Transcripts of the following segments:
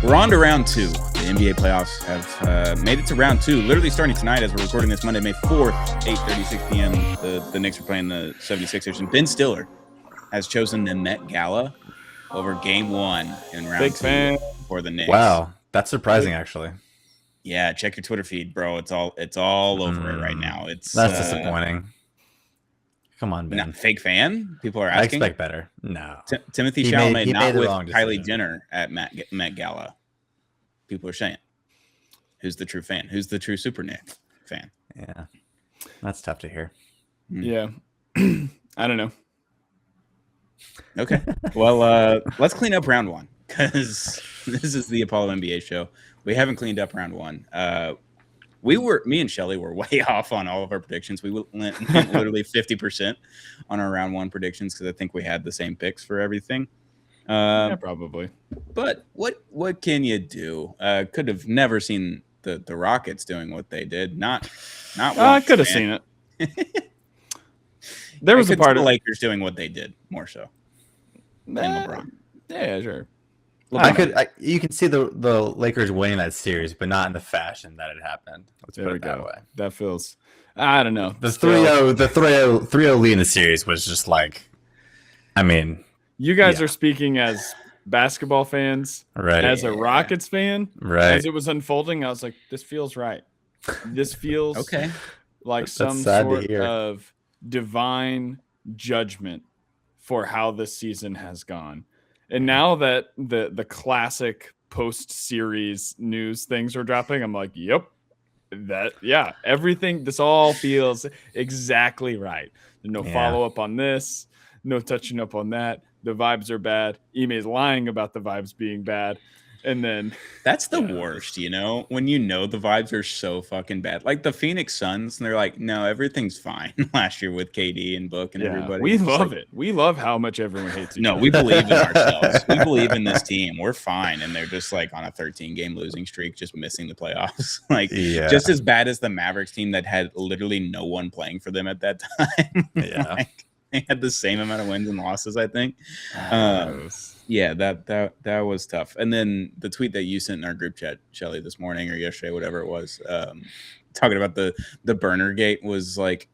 We're on to round two. The NBA playoffs have made it to round two, literally starting tonight as we're recording this Monday, May 4th, 8:36 p.m. The Knicks are playing the 76ers, and Ben Stiller has chosen the Met Gala over Game 1 in round two for the Knicks. Wow, that's surprising, actually. Yeah, check your Twitter feed, bro. It's all over it right now. That's disappointing. Come on, Ben. Fake fan? People are asking. I expect better. No. Timothy Chalamet not with Kylie Jenner at Met Gala. People are saying. Who's the true fan? Who's the true Super Nick fan? Yeah. That's tough to hear. Yeah. I don't know. Okay. Well, let's clean up round one because this is the Apollo NBA show. We haven't cleaned up round one. Me and Shelly were way off on all of our predictions. We went literally 50% on our round one predictions because I think we had the same picks for everything. Yeah, probably. But what can you do? Could have never seen the Rockets doing what they did. Not. I could have seen it. There was a part of the Lakers doing what they did more so than LeBron. Yeah, sure. You can see the Lakers winning that series, but not in the fashion that it happened. Let's put it that way. That feels, I don't know. The 3-0 lead in the series was just like, I mean, you guys are speaking as basketball fans, right? As a Rockets fan, right? As it was unfolding, I was like, this feels right. This feels okay, like some sort of divine judgment for how this season has gone. And now that the classic post-series news things are dropping, I'm like, yep, everything, this all feels exactly right. No follow-up on this, no touching up on that. The vibes are bad. Ime's lying about the vibes being bad. And then that's the worst, when the vibes are so fucking bad. Like the Phoenix Suns, and they're like, no, everything's fine last year with KD and Book and everybody. We love it. We love how much everyone hates each other. No, we believe in ourselves. We believe in this team. We're fine. And they're just like on a 13-game losing streak, just missing the playoffs. Just as bad as the Mavericks team that had literally no one playing for them at that time. Yeah. They had the same amount of wins and losses, I think. Yeah, that was tough. And then the tweet that you sent in our group chat, Shelly, this morning or yesterday, whatever it was, talking about the burner gate was like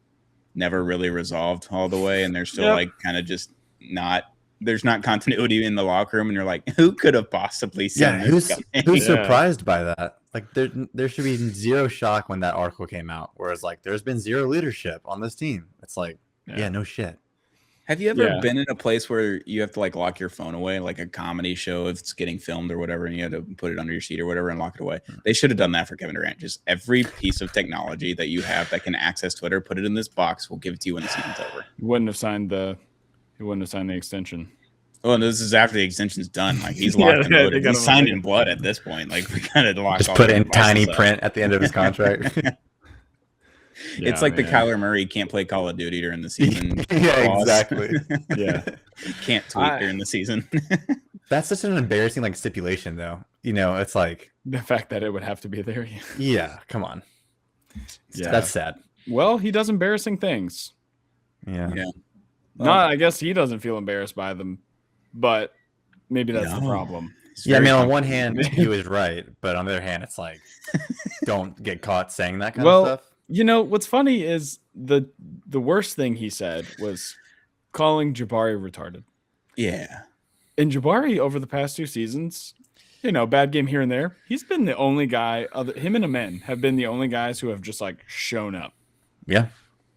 never really resolved all the way, and they're still like kind of just not. There's not continuity in the locker room, and you're like, who could have possibly seen this? Who's surprised by that? Like there should be zero shock when that article came out. Whereas like there's been zero leadership on this team. It's like no shit. Have you ever been in a place where you have to like lock your phone away, like a comedy show if it's getting filmed or whatever, and you had to put it under your seat or whatever and lock it away? They should have done that for Kevin Durant. Just every piece of technology that you have that can access Twitter, put it in this box. We'll give it to you when the season's over. He wouldn't have signed the extension. Oh, and this is after the extension's done. Like he's locked and loaded. He's signed in blood at this point. Like we kind of locked. Just put it in tiny print at the end of his contract. It's like the Kyler Murray can't play Call of Duty during the season. Exactly. Can't tweet during the season. That's such an embarrassing like stipulation, though. It's like the fact that it would have to be there. Yeah, come on. Yeah, that's sad. Well, he does embarrassing things. Yeah. No, I guess he doesn't feel embarrassed by them, but maybe that's the problem. Yeah, I mean, on one hand, he was right, but on the other hand, it's like, don't get caught saying that kind of stuff. What's funny is the worst thing he said was calling Jabari retarded. Yeah. And Jabari over the past 2 seasons, bad game here and there. He's been the only guy, him and Amen have been the only guys who have just like shown up. Yeah.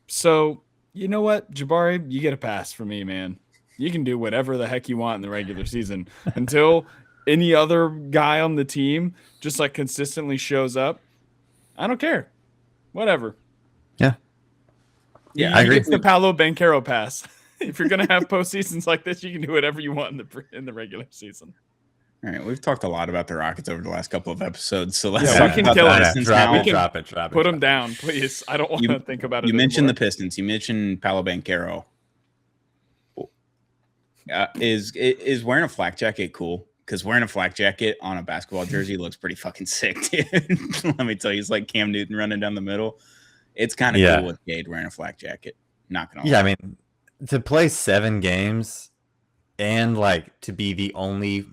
So, you know what, Jabari, you get a pass from me, man. You can do whatever the heck you want in the regular season until any other guy on the team just like consistently shows up. I don't care. Whatever. Yeah. Yeah, I agree. It's the Paolo Banchero pass. If you're going to have postseasons like this, you can do whatever you want in the regular season. All right, we've talked a lot about the Rockets over the last couple of episodes, so let's we can kill it. Drop it. Put them down, please. I don't want to think about it. You mentioned the Pistons. You mentioned Paolo Banchero. Is wearing a flak jacket cool? Because wearing a flak jacket on a basketball jersey looks pretty fucking sick, dude. Let me tell you, it's like Cam Newton running down the middle. It's kind of cool with Cade wearing a flak jacket. Not gonna lie. Yeah, I mean, to play 7 games and like to be the only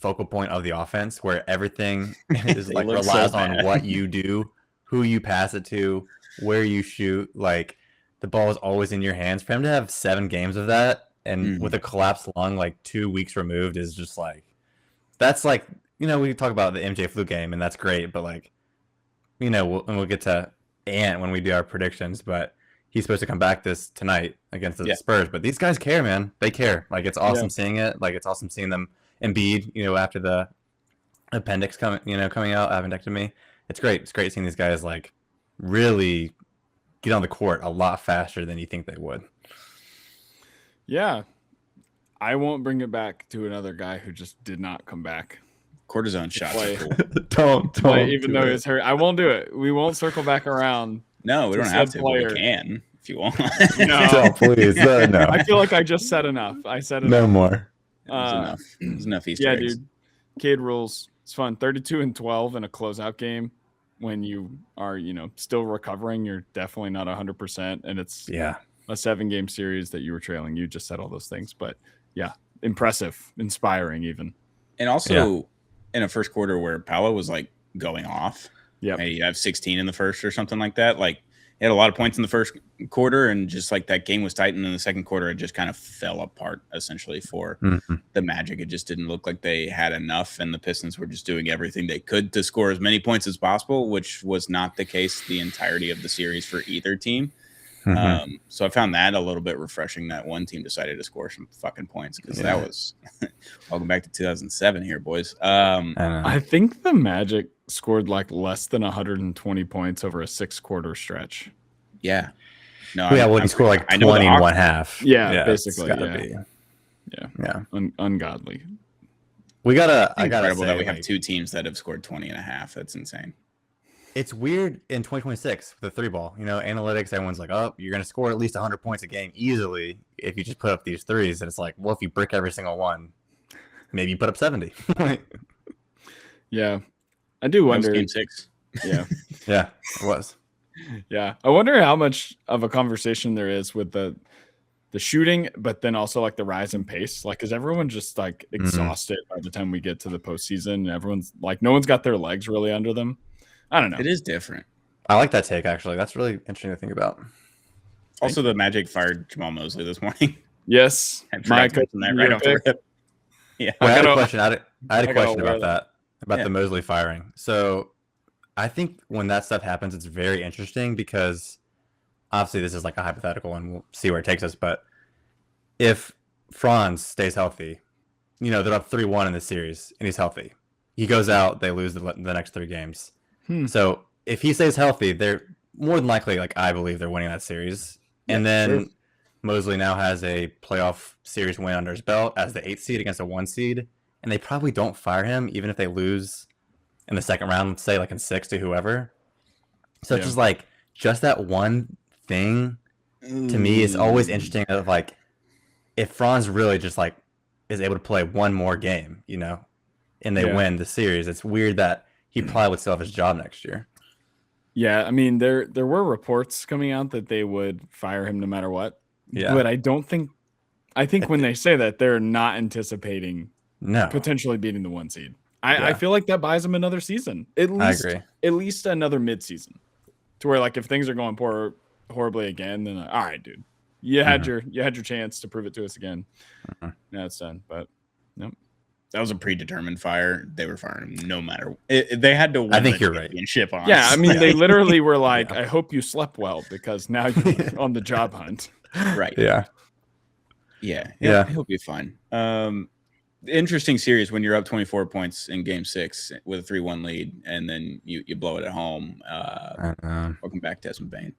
focal point of the offense where everything is They like look relies so on bad. what you do, who you pass it to, where you shoot. Like the ball is always in your hands. For him to have 7 games of that and with a collapsed lung like 2 weeks removed is just like that's like we talk about the MJ flu game and that's great, but like we'll get to Ant when we do our predictions, but he's supposed to come back tonight against the Spurs. But these guys care, man. They care. Like it's awesome seeing it. Like it's awesome seeing them Embiid, after the appendix coming out, appendectomy. It's great. It's great seeing these guys like really get on the court a lot faster than you think they would. Yeah. I won't bring it back to another guy who just did not come back. Cortisone shots are cool. Don't even though he's hurt. I won't do it. We won't circle back around. No, we don't have to, but we can if you want. No, don't, please. No. I feel like I just said enough. I said enough. No more. There's enough Easter eggs. Dude. Cade rules. It's fun. 32-12 in a closeout game when you are, still recovering. You're definitely not 100%, and it's a 7-game series that you were trailing. You just said all those things, but yeah, impressive, inspiring, even. And also in a first quarter where Paolo was like going off. Yeah, maybe you have 16 in the first or something like that. Like he had a lot of points in the first quarter, and just like that game was tight. And in the second quarter, it just kind of fell apart essentially for the Magic. It just didn't look like they had enough, and the Pistons were just doing everything they could to score as many points as possible, which was not the case the entirety of the series for either team. So I found that a little bit refreshing that one team decided to score some fucking points, because that was welcome back to 2007 here, boys. I think the Magic scored like less than 120 points over a 6-quarter stretch. Yeah. No. He scored like 20 in one half. Yeah, basically. Yeah. Ungodly. I gotta incredible say, that we have 2 teams that have scored 20 and a half. That's insane. It's weird in 2026 with the 3-ball. Analytics, everyone's like, oh, you're going to score at least 100 points a game easily if you just put up these threes. And it's like, well, if you brick every single one, maybe you put up 70. Yeah. I do wonder. Game 6. Yeah. Yeah, it was. Yeah. I wonder how much of a conversation there is with the shooting, but then also like the rise in pace. Like, is everyone just like exhausted by the time we get to the postseason? And everyone's like, no one's got their legs really under them. I don't know. It is different. I like that take, actually. That's really interesting to think about. Also, the Magic fired Jamal Mosley this morning. Yes. My coach that right off the rip. Yeah. Well, I had a question. I had a question about that, about the Mosley firing. So I think when that stuff happens, it's very interesting because obviously this is like a hypothetical and we'll see where it takes us. But if Franz stays healthy, they're up 3-1 in the series and he's healthy. He goes out, they lose the next 3 games. So if he stays healthy, they're more than likely, like I believe, they're winning that series. And then Mosley now has a playoff series win under his belt as the 8th seed against a 1 seed. And they probably don't fire him, even if they lose in the second round, let's say like in 6 to whoever. So it's just that one thing to me is always interesting of like, if Franz really just like is able to play one more game, and they win the series, it's weird that he probably would still have his job next year. Yeah, I mean, there were reports coming out that they would fire him no matter what. Yeah. But I think when they say that, they're not anticipating potentially beating the 1 seed. I feel like that buys them another season. At least another midseason. To where like if things are going horribly again, then all right, dude. You had your chance to prove it to us again. Now it's done. But nope. That was a predetermined fire. They were firing him no matter. They had to win. I think you're right. On yeah, I mean, they literally were like, "I hope you slept well because now you're on the job hunt." Right. Yeah. Yeah. He'll be fine. Interesting series when you're up 24 points in Game 6 with a 3-1 lead, and then you blow it at home. Welcome back, Desmond Bain.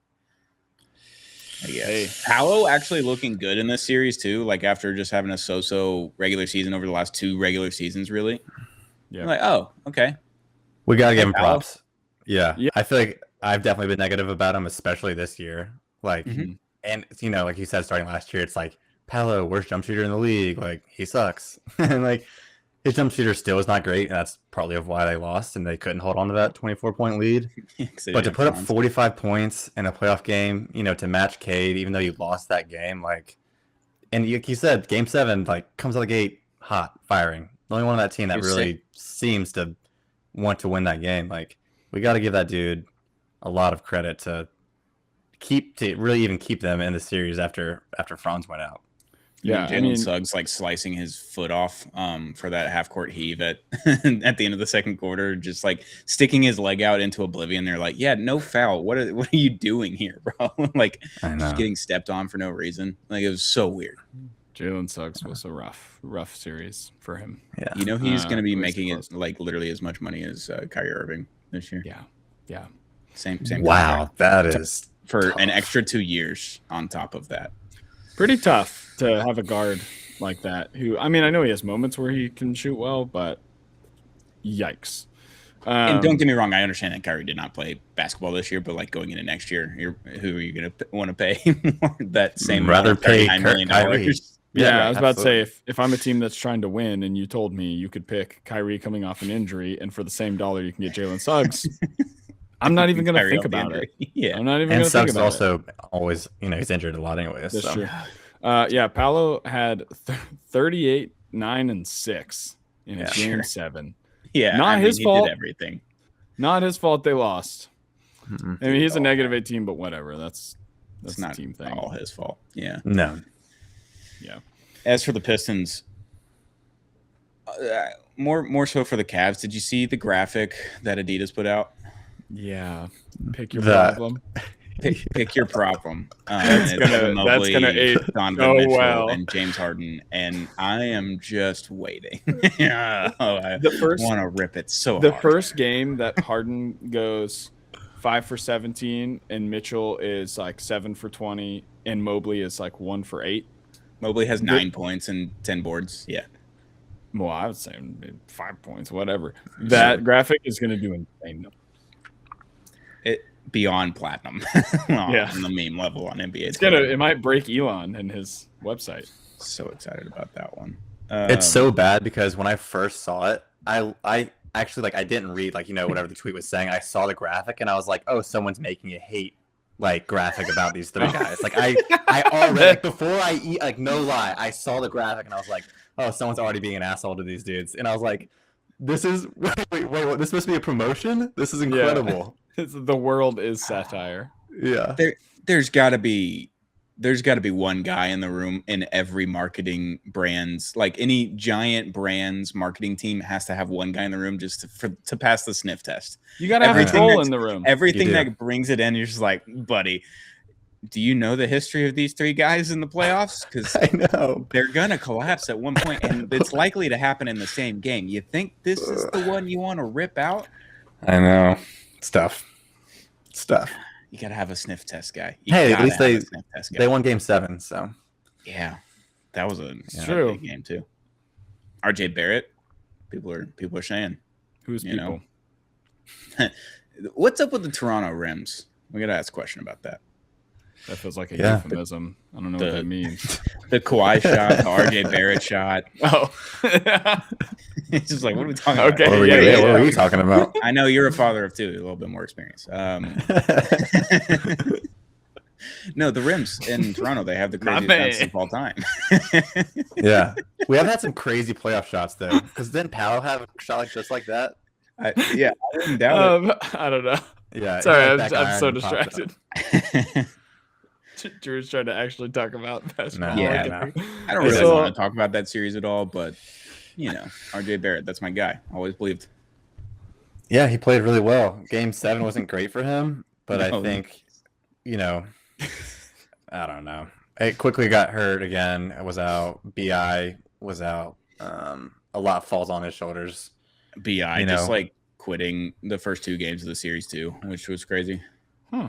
Hey, Paolo actually looking good in this series too. Like after just having a so-so regular season over the last 2 regular seasons, really. Yeah. I'm like, oh, okay. We gotta give him props. Yeah. I feel like I've definitely been negative about him, especially this year. Like, and like you said, starting last year, it's like Paolo, worst jump shooter in the league. Like he sucks, and like his jump shooter still is not great, and that's partly of why they lost and they couldn't hold on to that 24-point lead. But to put up 45 points in a playoff game, to match Cade, even though you lost that game, like, and like you said, Game 7 like comes out of the gate hot, firing. The only one on that team that You're really sick. seems to want to win that game. Like, we got to give that dude a lot of credit to really even keep them in the series after Franz went out. Yeah, Jalen Suggs like slicing his foot off for that half court heave at at the end of the second quarter, just like sticking his leg out into oblivion. They're like, yeah, no foul. What are you doing here, bro? Like just getting stepped on for no reason. Like it was so weird. Jalen Suggs was a rough series for him. Yeah, you know he's going to be making it like literally as much money as Kyrie Irving this year. Yeah. Same. Wow, that is for tough. An extra 2 years on top of that. Pretty tough to have a guard like that. Who, I mean, I know he has moments where he can shoot well, but yikes. And don't get me wrong, I understand that Kyrie did not play basketball this year, but like going into next year, who are you going to want to pay more? That same rather pay $39 million? Yeah, I was about to say, if I'm a team that's trying to win and you told me you could pick Kyrie coming off an injury and for the same dollar you can get Jalen Suggs, I'm not even going to think about it. Yeah, I'm not even going to think about it. And Suggs also always, he's injured a lot anyway. That's true. Yeah, Paolo had 38, 9, and 6 in a game 7. Yeah, not his fault. He did everything. Not his fault they lost. I mean, he's a negative 18, but whatever. That's not a team thing. All his fault. Yeah. No. Yeah. As for the Pistons, more so for the Cavs. Did you see the graphic that Adidas put out? Yeah. Pick your problem. Pick your problem. That's gonna aid Donovan Mitchell and James Harden, and I am just waiting. I want to rip it so hard. The first game that Harden goes 5 for 17, and Mitchell is like 7 for 20, and Mobley is like 1 for 8. Mobley has 9 points and 10 boards. Yeah. Well, I would say 5 points, whatever. That graphic is going to do insane. Beyond platinum on the meme level on NBA. It might break Elon and his website. So excited about that one. It's so bad because when I first saw it, I actually I didn't read whatever the tweet was saying. I saw the graphic and I was like, oh, someone's making a hate graphic about these 3 guys. I already before I eat, no lie, I saw the graphic and I was like, oh, someone's already being an asshole to these dudes. And I was like, this is wait, what? This must be a promotion? This is incredible. The world is satire. Yeah. There's got to be one guy in the room in every marketing brand's, any giant brand's marketing team has to have one guy in the room just to pass the sniff test. You got to have a troll in the room. Everything that brings it in, you're just like, buddy, do you know the history of these 3 guys in the playoffs? Because I know they're gonna collapse at one point, and it's likely to happen in the same game. You think this is the one you want to rip out? I know. Stuff. You gotta have a sniff test guy. At least they won game 7, so yeah, that was a true big game too. RJ Barrett, people are saying, who's people? What's up with the Toronto rims? We gotta ask a question about that. That feels like a euphemism. I don't know what that means. The Kawhi shot, the RJ Barrett shot. Oh. It's just what are we talking about? Okay, what are we talking about? I know you're a father of 2, a little bit more experience. No, the rims in Toronto, they have the craziest fences of all time. Yeah. We have had some crazy playoff shots, though. Because didn't Powell have a shot just like that? I didn't doubt it. I don't know. Yeah. Sorry, I'm so distracted. Drew's trying to actually talk about basketball. No. I don't really want to talk about that series at all, but RJ Barrett, that's my guy. Always believed. Yeah, he played really well. Game 7 wasn't great for him, but I think, I don't know. It quickly got hurt again. It was out. BI was out. A lot falls on his shoulders. BI just quitting the first 2 games of the series too, which was crazy. Huh.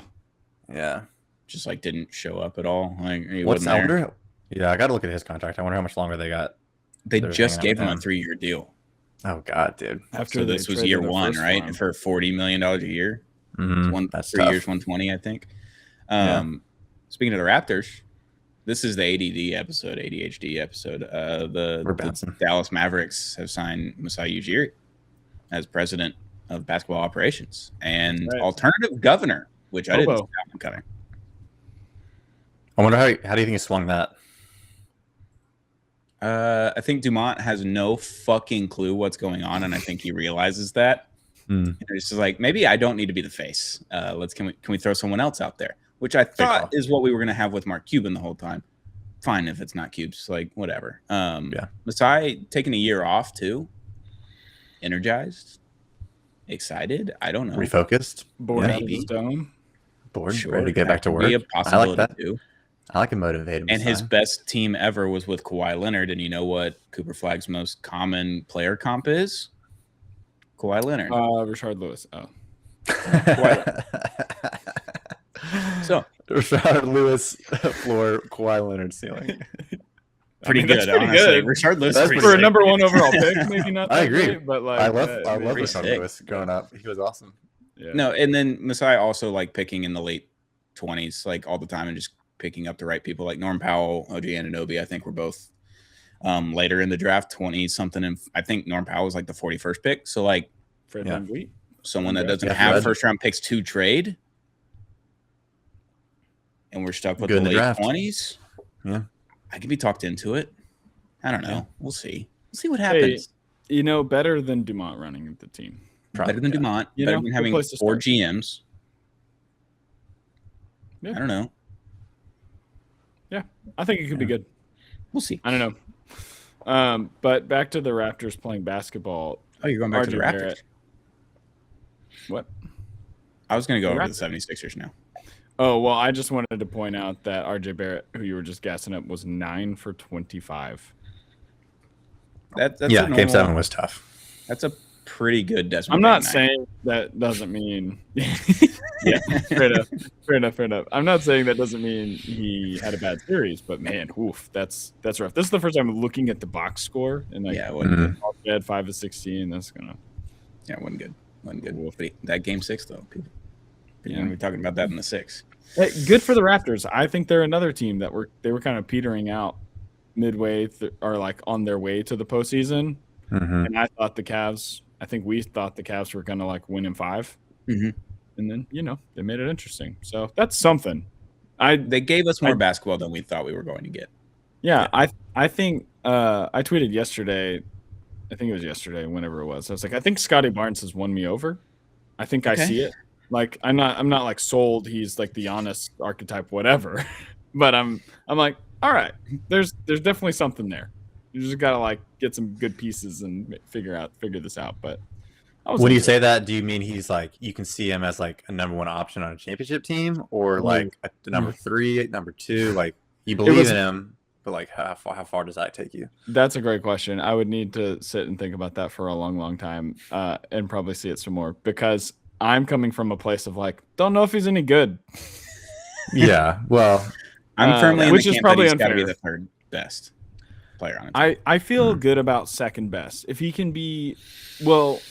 Yeah. Just didn't show up at all. What's Elder? Yeah, I got to look at his contract. I wonder how much longer they got. They just gave him a 3-year deal. Oh God, dude! So this was year 1, right? For $40 million a year. Mm-hmm. That's 3 years, 120, I think. Speaking of the Raptors, this is the ADHD episode. The Dallas Mavericks have signed Masai Ujiri as president of basketball operations and alternative governor, which I didn't see that one coming. I wonder how do you think he swung that? I think Dumont has no fucking clue what's going on, and I think he realizes that. And it's just like, maybe I don't need to be the face. Can we throw someone else out there? Which I thought is what we were gonna have with Mark Cuban the whole time. Fine if it's not Cubes, like whatever. Masai taking a year off too. Energized, excited. I don't know. Refocused. Bored out of his dome. Bored, ready to get back to work. I like that. Too. I like a motivated. And his best team ever was with Kawhi Leonard. And you know what Cooper Flag's most common player comp is? Kawhi Leonard. Rashard Lewis. Oh. So Rashard Lewis floor, Kawhi Leonard ceiling. Pretty good, honestly. Rashard Lewis for a number 1 overall pick, maybe not. I agree, great, but like I love Rashard Lewis growing up. He was awesome. Yeah. No, and then Masai also like picking in the late 20s, like all the time, and just picking up the right people, like Norm Powell, OG Anunoby. I think we're both later in the draft, 20 something, and I think Norm Powell was like the 41st pick. So like, someone that doesn't have first round picks to trade, and we're stuck with the late 20s. Yeah. I could be talked into it. I don't know. Yeah. We'll see. We'll see what happens. Hey, better than Dumont running the team. Probably better than Dumont. Better than having 4 GMs. Yeah. I don't know. Yeah, I think it could be good. We'll see. I don't know. But back to the Raptors playing basketball. Oh, you're going back to the Raptors? Barrett. What? I was going to go over the 76ers now. Oh, well, I just wanted to point out that RJ Barrett, who you were just gassing up, was 9 for 25. That's Game 7 was tough. That's a pretty good Desmond. I'm not saying that doesn't mean fair enough. I'm not saying that doesn't mean he had a bad series, but man, that's rough. This is the first time I'm looking at the box score and like it wasn't good. 5 of 16. That's gonna it wasn't good. But that game 6 though, people when we're talking about that in the 6. Hey, good for the Raptors. I think they're another team that they were kind of petering out midway or like on their way to the postseason. Mm-hmm. And I think we thought the Cavs were going to like win in 5. Mm-hmm. And then, they made it interesting. So that's something. They gave us more basketball than we thought we were going to get. Yeah. I think I tweeted yesterday. I think it was yesterday, whenever it was. I was like, I think Scotty Barnes has won me over. I think I see it. Like, I'm not like sold. He's like the honest archetype, whatever. But I'm like, all right, there's definitely something there. You just gotta like get some good pieces and figure this out. But when you say that, do you mean he's like you can see him as like a number 1 option on a championship team, or like a number 3, number 2? Like you believe in him, but like how far does that take you? That's a great question. I would need to sit and think about that for a long, long time, and probably see it some more because I'm coming from a place of like don't know if he's any good. Yeah, well, I'm firmly in which the is camp probably that he's unfair. got to be the 3rd best player on it. I feel good about 2nd best. If he can be, the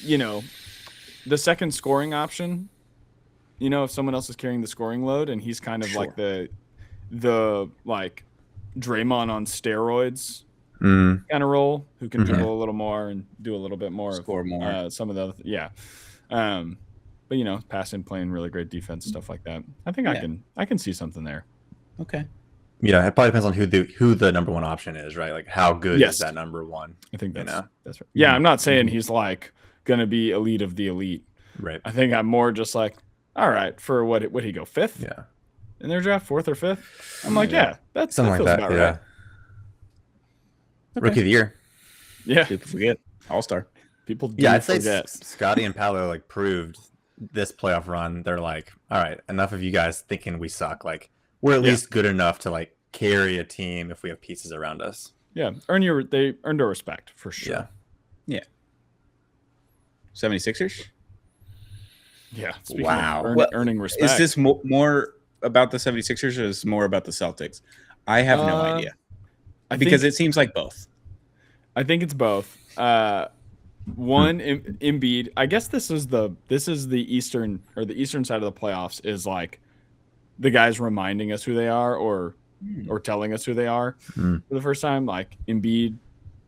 2nd scoring option, if someone else is carrying the scoring load and he's kind of like the like Draymond on steroids kind of role, who can dribble a little more and do a little bit more, score more. Some of the but passing, playing really great defense, stuff like that. I think I can see something there. Okay. Yeah, it probably depends on who the number 1 option is, right? Like how good is that number 1? I think that's right. Yeah, I'm not saying he's like gonna be elite of the elite. Right. I think I'm more just like, all right, for what would he go 5th? Yeah. In their draft, 4th or 5th? I'm like, that's something like that. About right. Okay. Rookie of the year. Yeah. People forget. All-star. People do I'd forget. say Scotty and Paolo like proved this playoff run. They're like, all right, enough of you guys thinking we suck. Like we're at least good enough to like carry a team if we have pieces around us. Yeah, they earned our respect for sure. Yeah. 76ers? Yeah. Wow. Earning respect. Is this more about the 76ers or is it more about the Celtics? I have no idea. Because it seems like both. I think it's both. One, Embiid. I guess this is the eastern side of the playoffs is like the guys reminding us who they are or telling us who they are for the first time. Like Embiid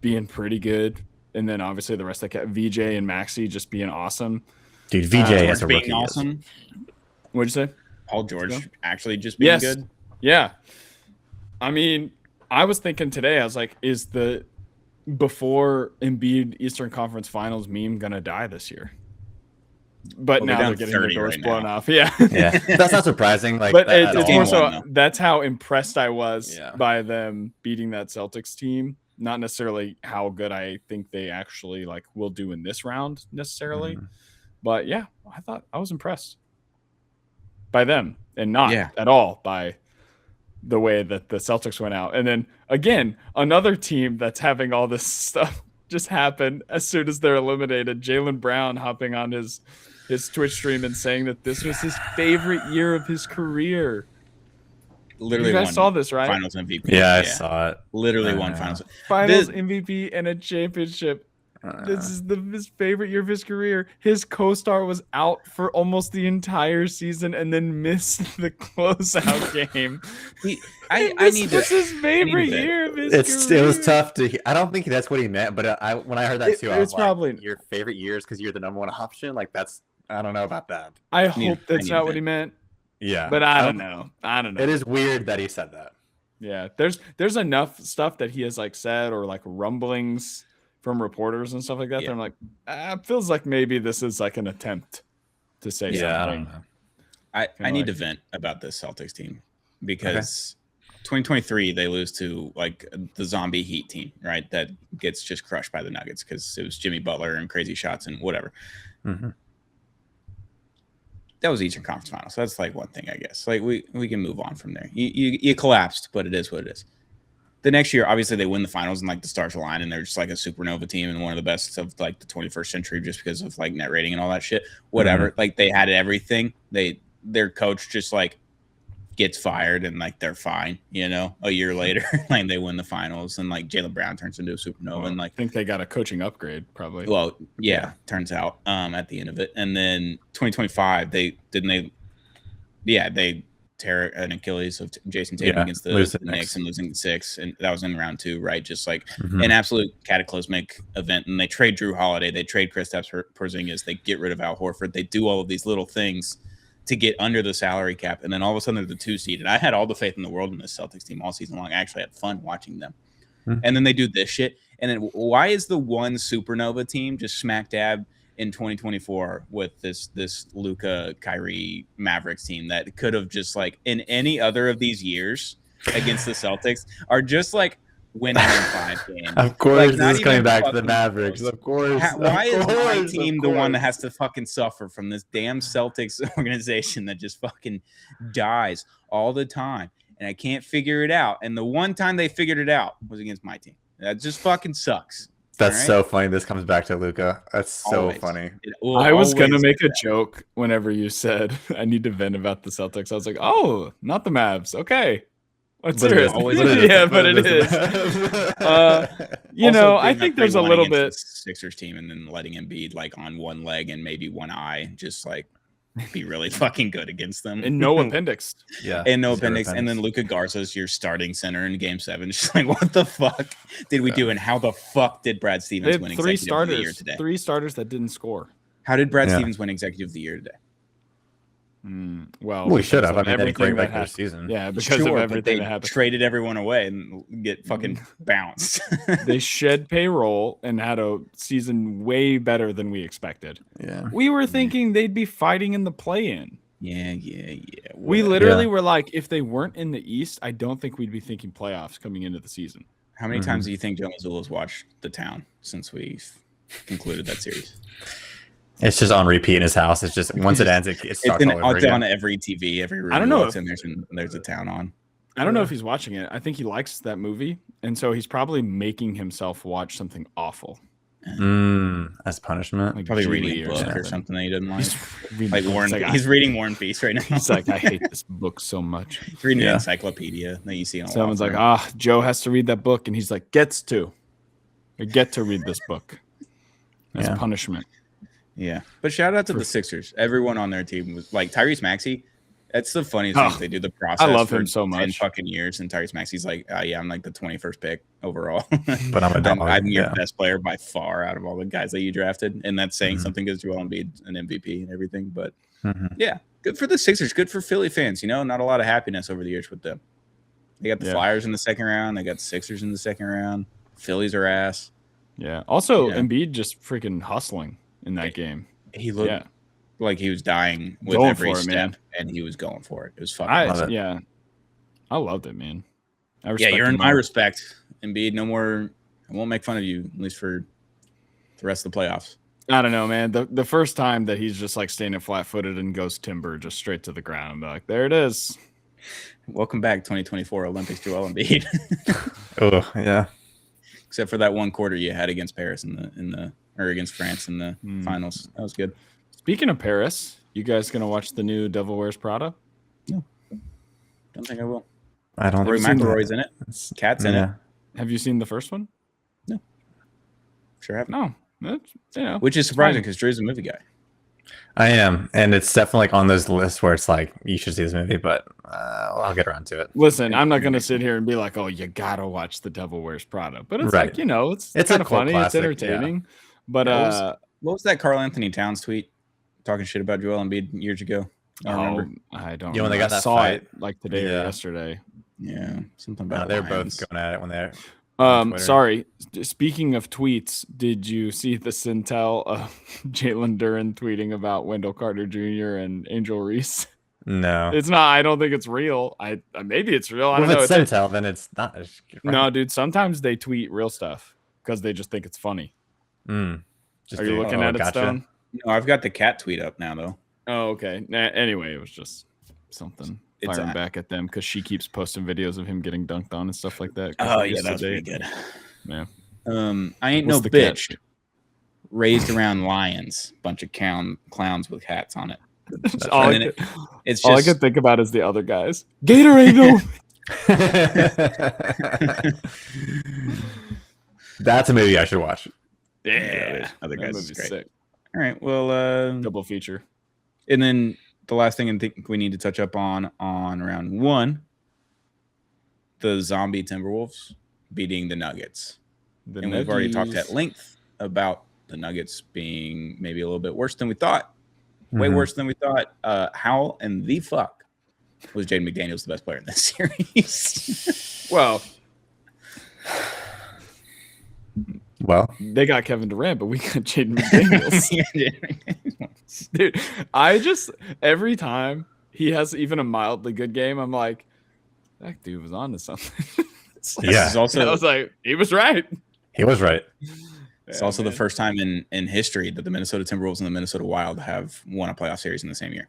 being pretty good, and then obviously the rest of VJ and Maxey just being awesome. Dude, VJ as a rookie, awesome. What'd you say? Paul George actually just being good. Yeah. I mean, I was thinking today, I was like, is the before Embiid Eastern Conference Finals meme gonna die this year? But Well, now they're they're getting their doors right blown now. off. Yeah. Yeah, that's not surprising. Like, but that it's all. more so though. that's how impressed I was Yeah. by them beating that Celtics team. Not necessarily how good I think they actually like will do in this round necessarily. But yeah, I thought I was impressed by them and not at all by the way that the Celtics went out. And then again, another team that's having all this stuff just happen as soon as they're eliminated. Jaylen Brown hopping on his Twitch stream and saying that this was his favorite year of his career. Literally, you guys saw this, right? Finals MVP. Yeah, I saw it. Literally won Finals MVP and a championship. This is his favorite year of his career. His co-star was out for almost the entire season and then missed the closeout game. This his favorite year of his career. It was tough to. I don't think that's what he meant, but when I heard that too, I was probably like, your favorite years because you're the number one option. Like that's. I don't know about that. I hope that's not what he meant. Yeah, but I don't know. It is weird that he said that. Yeah, there's enough stuff that he has like said or like rumblings from reporters and stuff like that. That I'm like, it feels like maybe this is like an attempt to say something. I don't know. I need to vent about this Celtics team because 2023 they lose to like the zombie Heat team, right? That gets just crushed by the Nuggets because it was Jimmy Butler and crazy shots and whatever. That was Eastern Conference Finals. So that's like one thing, I guess. Like we can move on from there. You collapsed, but it is what it is. The next year, obviously, they win the finals and like the stars align, and they're just like a supernova team and one of the best of like the 21st century, just because of like net rating and all that shit. Whatever, like they had everything. Their coach just like gets fired and like they're fine. You know, a year later, like they win the finals and like Jaylen Brown turns into a supernova. And like I think they got a coaching upgrade probably. Well, turns out at the end of it, and then 2025 they tear an Achilles of Jason Tatum against the Knicks and losing 6, and that was in round 2, right? Just like an absolute cataclysmic event. And they trade Drew Holiday, they trade Kristaps Porzingis, they get rid of Al Horford, they do all of these little things to get under the salary cap, and then all of a sudden they're the 2 seed. And I had all the faith in the world in this Celtics team all season long. I actually had fun watching them. And then they do this shit. And then why is the one supernova team just smack dab in 2024 with this Luka Kyrie Mavericks team that could have just like in any other of these years against the Celtics are just like winning in 5 games? Of course, like, this is coming back to the Mavericks. Of course. Why is my team the one that has to fucking suffer from this damn Celtics organization that just fucking dies all the time? And I can't figure it out. And the one time they figured it out was against my team. That just fucking sucks. That's so funny. This comes back to Luka. That's so funny. I was going to make a joke whenever you said, I need to vent about the Celtics. I was like, oh, not the Mavs. Okay. Let's hear it. Yeah, but it is. You know, I think there's a little bit. Sixers team and then letting Embiid like on one leg and maybe one eye just like be really fucking good against them. And no appendix. And no appendix. And then Luka Garza's your starting center in game 7. Just like, what the fuck did we do? And how the fuck did Brad Stevens win Executive of the Year today? 3 starters that didn't score. How did Brad Stevens win Executive of the Year today? Well, we should have. I mean, they had a great regular season. Yeah, because of everything that happened. Traded everyone away and get fucking bounced. They shed payroll and had a season way better than we expected. Yeah, we were thinking they'd be fighting in the play-in. Yeah. We literally were like, if they weren't in the East, I don't think we'd be thinking playoffs coming into the season. How many times do you think Joe Mazzulla's watched The Town since we've concluded that series? It's just on repeat in his house. It's just once it ends, it's on every TV, every room. I don't know if there's a Town on. I don't know if he's watching it. I think he likes that movie, and so he's probably making himself watch something awful. As punishment, like probably reading a book or something that he doesn't like. He's reading War and Peace right now. He's like, I hate this book so much. He's reading an encyclopedia that you see on. Someone's like, Joe has to read that book, and he's like, get to read this book as punishment. Yeah, but shout out to the Sixers. Everyone on their team was like Tyrese Maxey. That's the funniest thing. They do the process. I love him so much. 10 fucking years, and Tyrese Maxey's like, I'm like the 21st pick overall. But I'm a dog. I'm your best player by far out of all the guys that you drafted, and that's saying something because Joel Embiid's an MVP and everything. But yeah, good for the Sixers. Good for Philly fans. You know, not a lot of happiness over the years with them. They got the Flyers in the second round. They got the Sixers in the second round. Phillies are ass. Yeah. Also, Yeah. Embiid just freaking hustling in that game. He looked like he was dying with Going every for it, step, man. and he was going for it. It was fucking awesome. Yeah. I loved it, man. Yeah, you're in my respect, Embiid. No more. I won't make fun of you, at least for the rest of the playoffs. I don't know, man. The first time that he's just like standing flat-footed and goes timber just straight to the ground, I'm like, there it is. Welcome back, 2024 Olympics, Joel Embiid. Oh yeah. Except for that one quarter you had against Paris or against France in the finals. That was good. Speaking of Paris, you guys gonna watch the new Devil Wears Prada? No, don't think I will. I don't. Rory McIlroy's in it. Cat's in it. Have you seen the first one? No, sure haven't. No, that's, which is surprising because Drew's a movie guy. I am, and it's definitely like on those lists where it's like you should see this movie, but I'll get around to it. Listen, I'm not gonna sit here and be like, "Oh, you gotta watch The Devil Wears Prada," but it's like it's kind of funny, classic, it's entertaining. Yeah. But what was that Karl Anthony Towns tweet talking shit about Joel Embiid years ago? I remember. I don't. Yeah, when they got that saw fight it like today or yesterday. Yeah, something about. They're both going at it when they're. Sorry. Speaking of tweets, did you see the Centel of Jalen Duren tweeting about Wendell Carter Jr. and Angel Reese? No, it's not. I don't think it's real. Maybe it's real. I don't know. If it's Centel, then it's not. No, dude. Sometimes they tweet real stuff because they just think it's funny. Are you looking at it, Stone? No, I've got the cat tweet up now, though. Oh, okay. Anyway, it was just something. Firing back at them because she keeps posting videos of him getting dunked on and stuff like that. Oh yeah, that's pretty good. Yeah. I ain't no bitch. Cat? Raised around lions, bunch of clowns with hats on it. All I could think about is the other guys. Gatorade. That's a movie I should watch. Yeah, other guys is great. Sick. All right, well, double feature, and then. The last thing I think we need to touch up on round one, the zombie Timberwolves beating the Nuggets. We've already talked at length about the Nuggets being maybe a little bit worse than we thought. Way worse than we thought. How in the fuck was Jaden McDaniels the best player in this series? Well, they got Kevin Durant, but we got Jaden McDaniels. Dude, every time he has even a mildly good game, I'm like, that dude was on to something. Yeah. I was like, he was right. He was right. It's also the first time in history that the Minnesota Timberwolves and the Minnesota Wild have won a playoff series in the same year.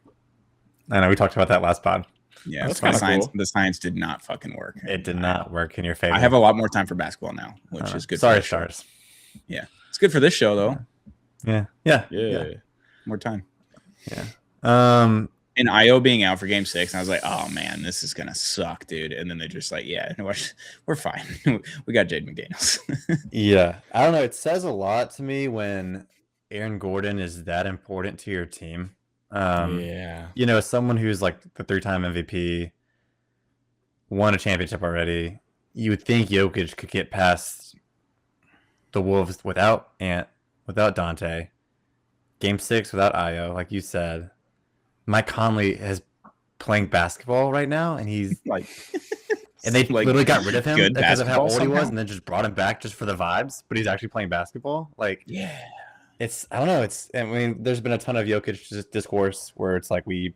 I know we talked about that last pod. Yeah, that's kind of cool. The science did not fucking work. It did not work in your favor. I have a lot more time for basketball now, which is good. Sorry, Stars. Yeah, it's good for this show though. Yeah. More time. Yeah. And IO being out for game 6, and I was like, oh man, this is gonna suck, dude. And then they're just like, yeah, we're fine. We got Jaden McDaniels. Yeah. I don't know. It says a lot to me when Aaron Gordon is that important to your team. Someone who's like the 3-time MVP, won a championship already. You would think Jokic could get past the Wolves without Dante. Game 6 without Io, like you said. Mike Conley is playing basketball right now, and he's like, and they literally got rid of him because of how old he was, and then just brought him back just for the vibes. But he's actually playing basketball. Like, I don't know. There's been a ton of Jokic discourse where it's like we,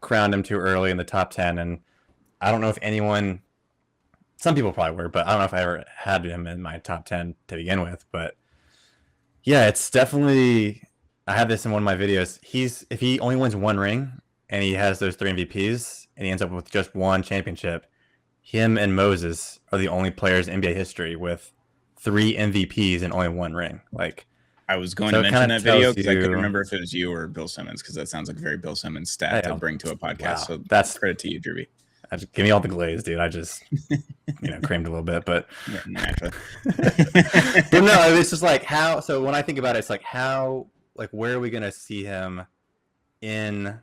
crowned him too early in the top 10, and I don't know if anyone. Some people probably were, but I don't know if I ever had him in my top 10 to begin with. But yeah, it's definitely. I have this in one of my videos. If he only wins one ring and he has those 3 MVPs and he ends up with just one championship, him and Moses are the only players in NBA history with 3 MVPs and only one ring. Like, I was going to mention that video because I couldn't remember if it was you or Bill Simmons, because that sounds like a very Bill Simmons stat to bring to a podcast. Wow. So that's credit to you, Drewby. Give me all the glaze, dude. I just, creamed a little bit, but. Yeah, naturally. But no, it's just like how. So when I think about it, it's like how. Like, where are we going to see him in,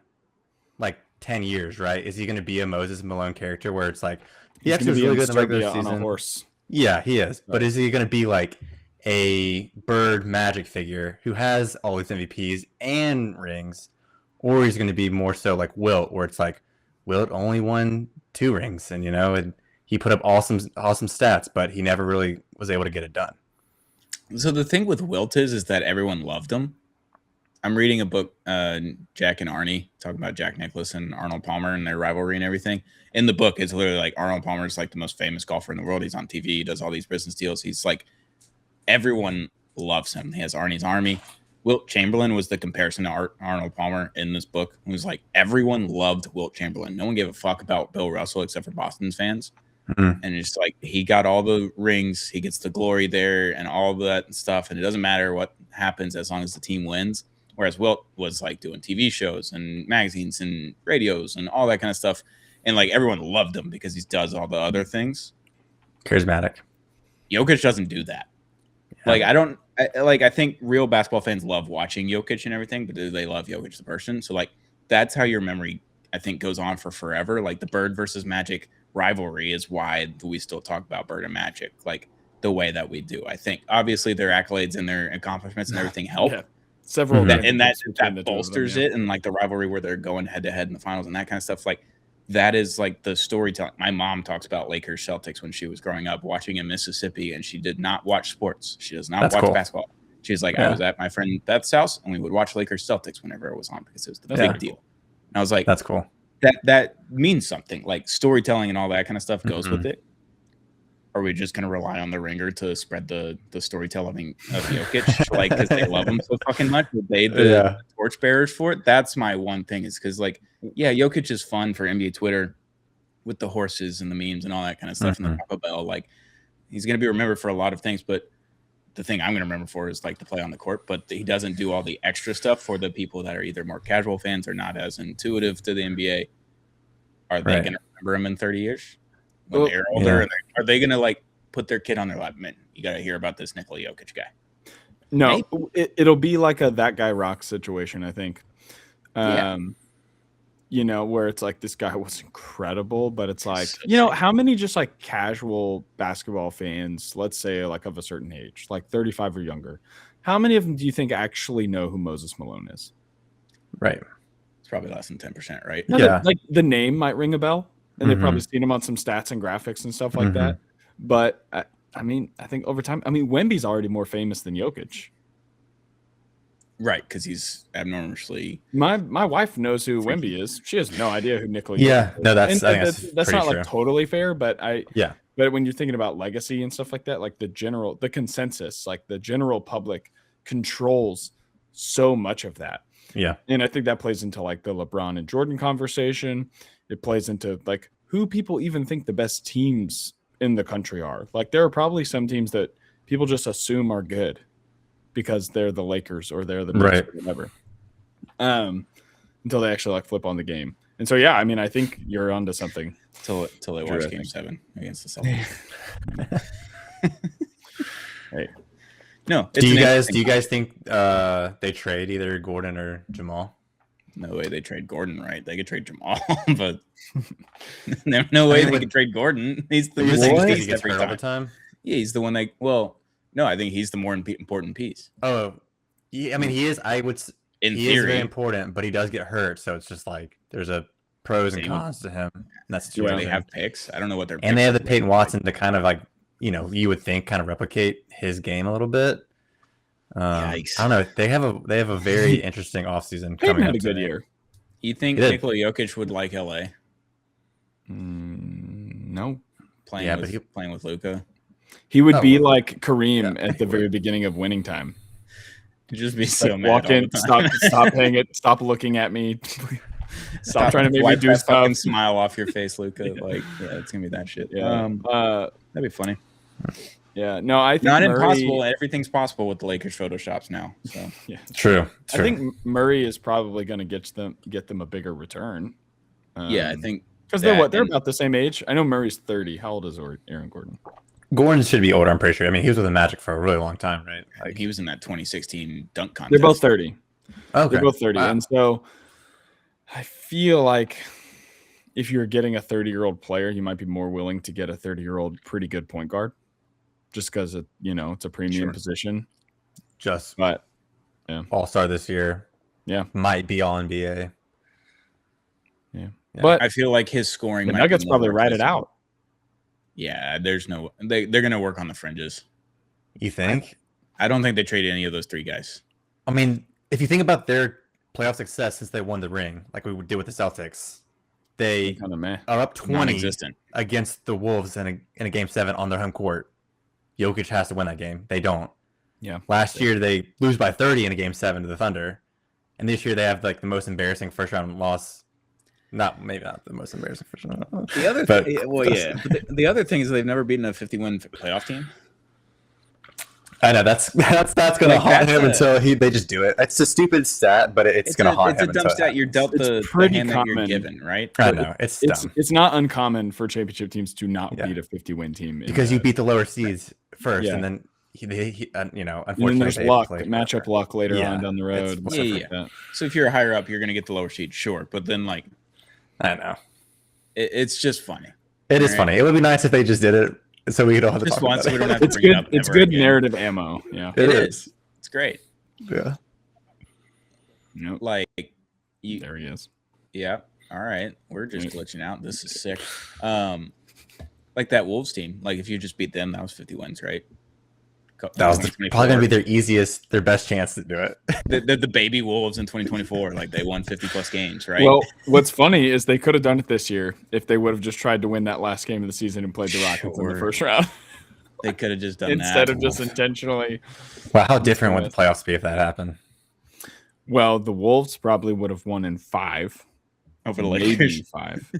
10 years, right? Is he going to be a Moses Malone character where it's like, he actually was really good in the regular season? On a horse. Yeah, he is. But is he going to be like a Bird Magic figure who has all these MVPs and rings? Or he's going to be more so like Wilt, where it's like, Wilt only won 2 rings, and, and he put up awesome stats, but he never really was able to get it done. So the thing with Wilt is that everyone loved him. I'm reading a book, Jack and Arnie, talking about Jack Nicklaus and Arnold Palmer and their rivalry and everything. In the book, it's literally like Arnold Palmer is like the most famous golfer in the world. He's on TV. He does all these business deals. He's like, everyone loves him. He has Arnie's army. Wilt Chamberlain was the comparison to Arnold Palmer in this book. It was like everyone loved Wilt Chamberlain. No one gave a fuck about Bill Russell except for Boston's fans. Mm-hmm. And it's like he got all the rings. He gets the glory there and all that stuff. And it doesn't matter what happens as long as the team wins. Whereas Wilt was like doing TV shows and magazines and radios and all that kind of stuff. And like everyone loved him because he does all the other things. Charismatic. Jokic doesn't do that. Yeah. Like I think real basketball fans love watching Jokic and everything, but do they love Jokic the person? So like that's how your memory, I think, goes on for forever. Like the Bird versus Magic rivalry is why we still talk about Bird and Magic like the way that we do. I think obviously their accolades and their accomplishments and everything help. Yeah. Several that bolsters it, and like the rivalry where they're going head to head in the finals and that kind of stuff. Like that is like the storytelling. My mom talks about Lakers Celtics when she was growing up watching in Mississippi, and she did not watch sports. She does not watch basketball. She's like, I was at my friend Beth's house, and we would watch Lakers Celtics whenever it was on because it was the big deal. And I was like, that's cool. That means something. Like storytelling and all that kind of stuff goes with it. Are we just going to rely on the Ringer to spread the storytelling of Jokic, like because they love him so fucking much? Are they the torchbearers for it? That's my one thing. Is because like, yeah, Jokic is fun for NBA Twitter with the horses and the memes and all that kind of stuff and the Taco Bell. Like, he's going to be remembered for a lot of things, but the thing I'm going to remember for is like the play on the court. But he doesn't do all the extra stuff for the people that are either more casual fans or not as intuitive to the NBA. Are they going to remember him in 30 years? When they're older, are they going to like put their kid on their lap? Man, you got to hear about this Nikola Jokic guy. No, it'll be like a that guy rocks situation, I think. You know, where it's like this guy was incredible, but it's like, you know, how many just like casual basketball fans, let's say like of a certain age, like 35 or younger, how many of them do you think actually know who Moses Malone is? Right. It's probably less than 10%, right? Yeah. Like the name might ring a bell. And they've probably seen him on some stats and graphics and stuff like that. But, I mean, I think over time, I mean, Wemby's already more famous than Jokic. Right, because he's abnormally... My wife knows who Wemby is. She has no idea who Nikola Jokic is. No, that's not true. Like totally fair, but but when you're thinking about legacy and stuff like that, like the consensus, like the general public controls so much of that. Yeah. And I think that plays into like the LeBron and Jordan conversation. It plays into like who people even think the best teams in the country are. Like there are probably some teams that people just assume are good because they're the Lakers or they're the Knicks or whatever. Until they actually like flip on the game. And so I mean I think you're onto something. Till they watch Game 7 against the Celtics. Hey. No. Do you guys think they trade either Gordon or Jamal? No way they trade Gordon, right? They could trade Jamal, but no way they could trade Gordon. He's the he gets hurt all the time. Yeah, he's the one that. Well, no, I think he's the more important piece. Oh, yeah, I mean, he is. He is very important, but he does get hurt, so it's just like there's a pros and cons to him. And that's do they have picks? I don't know what they're. And they have the Peyton Watson to kind of like you would think kind of replicate his game a little bit. I don't know. They have a very interesting offseason coming up. Had a good year. You think Nikola Jokic would like LA? No. Playing with Luka. He would be like Kareem at the very beginning of winning time. He'd just be so mad. Walk in, stop paying it, stop looking at me. Stop trying to make me do stuff. Smile off your face, Luka. Like, it's gonna be that shit. Yeah. That'd be funny. Yeah, no, I think not impossible. Everything's possible with the Lakers photoshops now. So true. I think Murray is probably going to get them a bigger return. I think because they're about the same age. I know Murray's 30. How old is Aaron Gordon? Gordon should be older. I'm pretty sure. I mean, he was with the Magic for a really long time, right? Like he was in that 2016 dunk contest. They're both 30. Okay, they're both 30, and so I feel like if you're getting a 30-year-old player, you might be more willing to get a 30-year-old pretty good point guard. Just because it's a premium position. But All-Star this year. Yeah. Might be all NBA. Yeah. But I feel like his scoring the Nuggets probably ride it out. Yeah, there's no they're gonna work on the fringes. You think? I don't think they traded any of those 3 guys. I mean, if you think about their playoff success since they won the ring, like we did with the Celtics, they are up 20 against the Wolves in a game 7 on their home court. Jokic has to win that game. They don't. Yeah. Last year they lose by 30 in a game 7 to the Thunder, and this year they have like the most embarrassing first round loss. Maybe not the most embarrassing first round. The other, the other thing is they've never beaten a 50-win playoff team. I know that's gonna haunt him until they just do it. It's a stupid stat, but it's gonna haunt him. It's a dumb stat. You're dealt the hand that you're given, right? I know it's dumb. It's not uncommon for championship teams to not beat a 50-win team because you beat the lower seeds first, and then unfortunately, and then there's luck, matchup luck later on down the road. Like that. So if you're higher up, you're gonna get the lower seed, sure, but then like, I know, it's just funny. It is funny. It would be nice if they just did it. So we don't have to talk about it. We don't have to bring it up. It's good narrative ammo. Yeah, it is. It's great. Yeah. Like there he is. Yeah. All right. We're just glitching out. This is sick. Like that Wolves team. Like if you just beat them, that was 50 wins, right? That was probably going to be their best chance to do it. the baby Wolves in 2024, like they won 50 plus games, right? Well, what's funny is they could have done it this year if they would have just tried to win that last game of the season and played the Rockets in the first round. They could have just done instead that of just intentionally. Well, how different would the playoffs be if that happened? Well, the Wolves probably would have won in 5 over the Lakers. 5.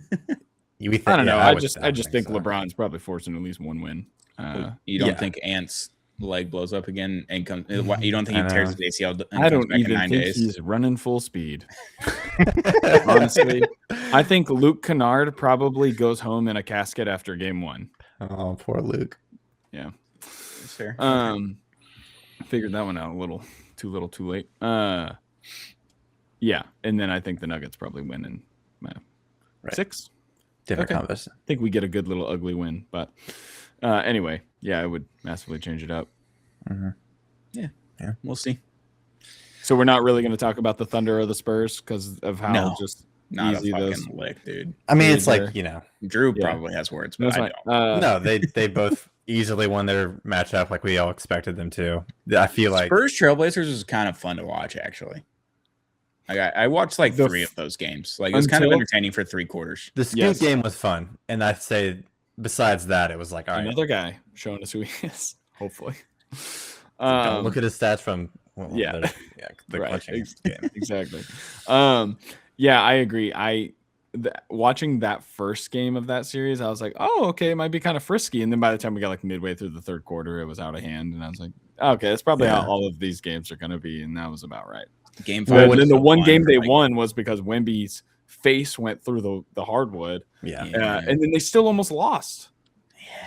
I don't know. I just think LeBron's probably forcing at least one win. You don't think Ant's leg blows up again and comes? You don't think he tears his ACL? I don't even think he's running full speed. Honestly, I think Luke Kennard probably goes home in a casket after game 1. Oh, poor Luke. Yeah, that's fair. Figured that one out a little too late. Yeah, and then I think the Nuggets probably win in 6. Different conversation. I think we get a good little ugly win, but anyway, yeah, I would massively change it up. Mm-hmm. Yeah, we'll see. So we're not really going to talk about the Thunder or the Spurs because of how not easy a those lick, dude. I mean, it's like Drew probably has words, but I don't. No, they both easily won their matchup like we all expected them to. I feel like Spurs Trailblazers was kind of fun to watch, actually. I watched like 3 of those games. Like it was kind of entertaining for 3 quarters. The Scoot game was fun, and I'd say besides that, it was like another guy showing us who he is. Hopefully, don't look at his stats from the right, game. Exactly. Yeah, I agree. Watching that first game of that series, I was like, oh, okay, it might be kind of frisky. And then by the time we got like midway through the third quarter, it was out of hand, and I was like, okay, that's probably how all of these games are going to be, and that was about right. Game 5. And then the one game they won was because Wemby's face went through the hardwood. Yeah. And then they still almost lost.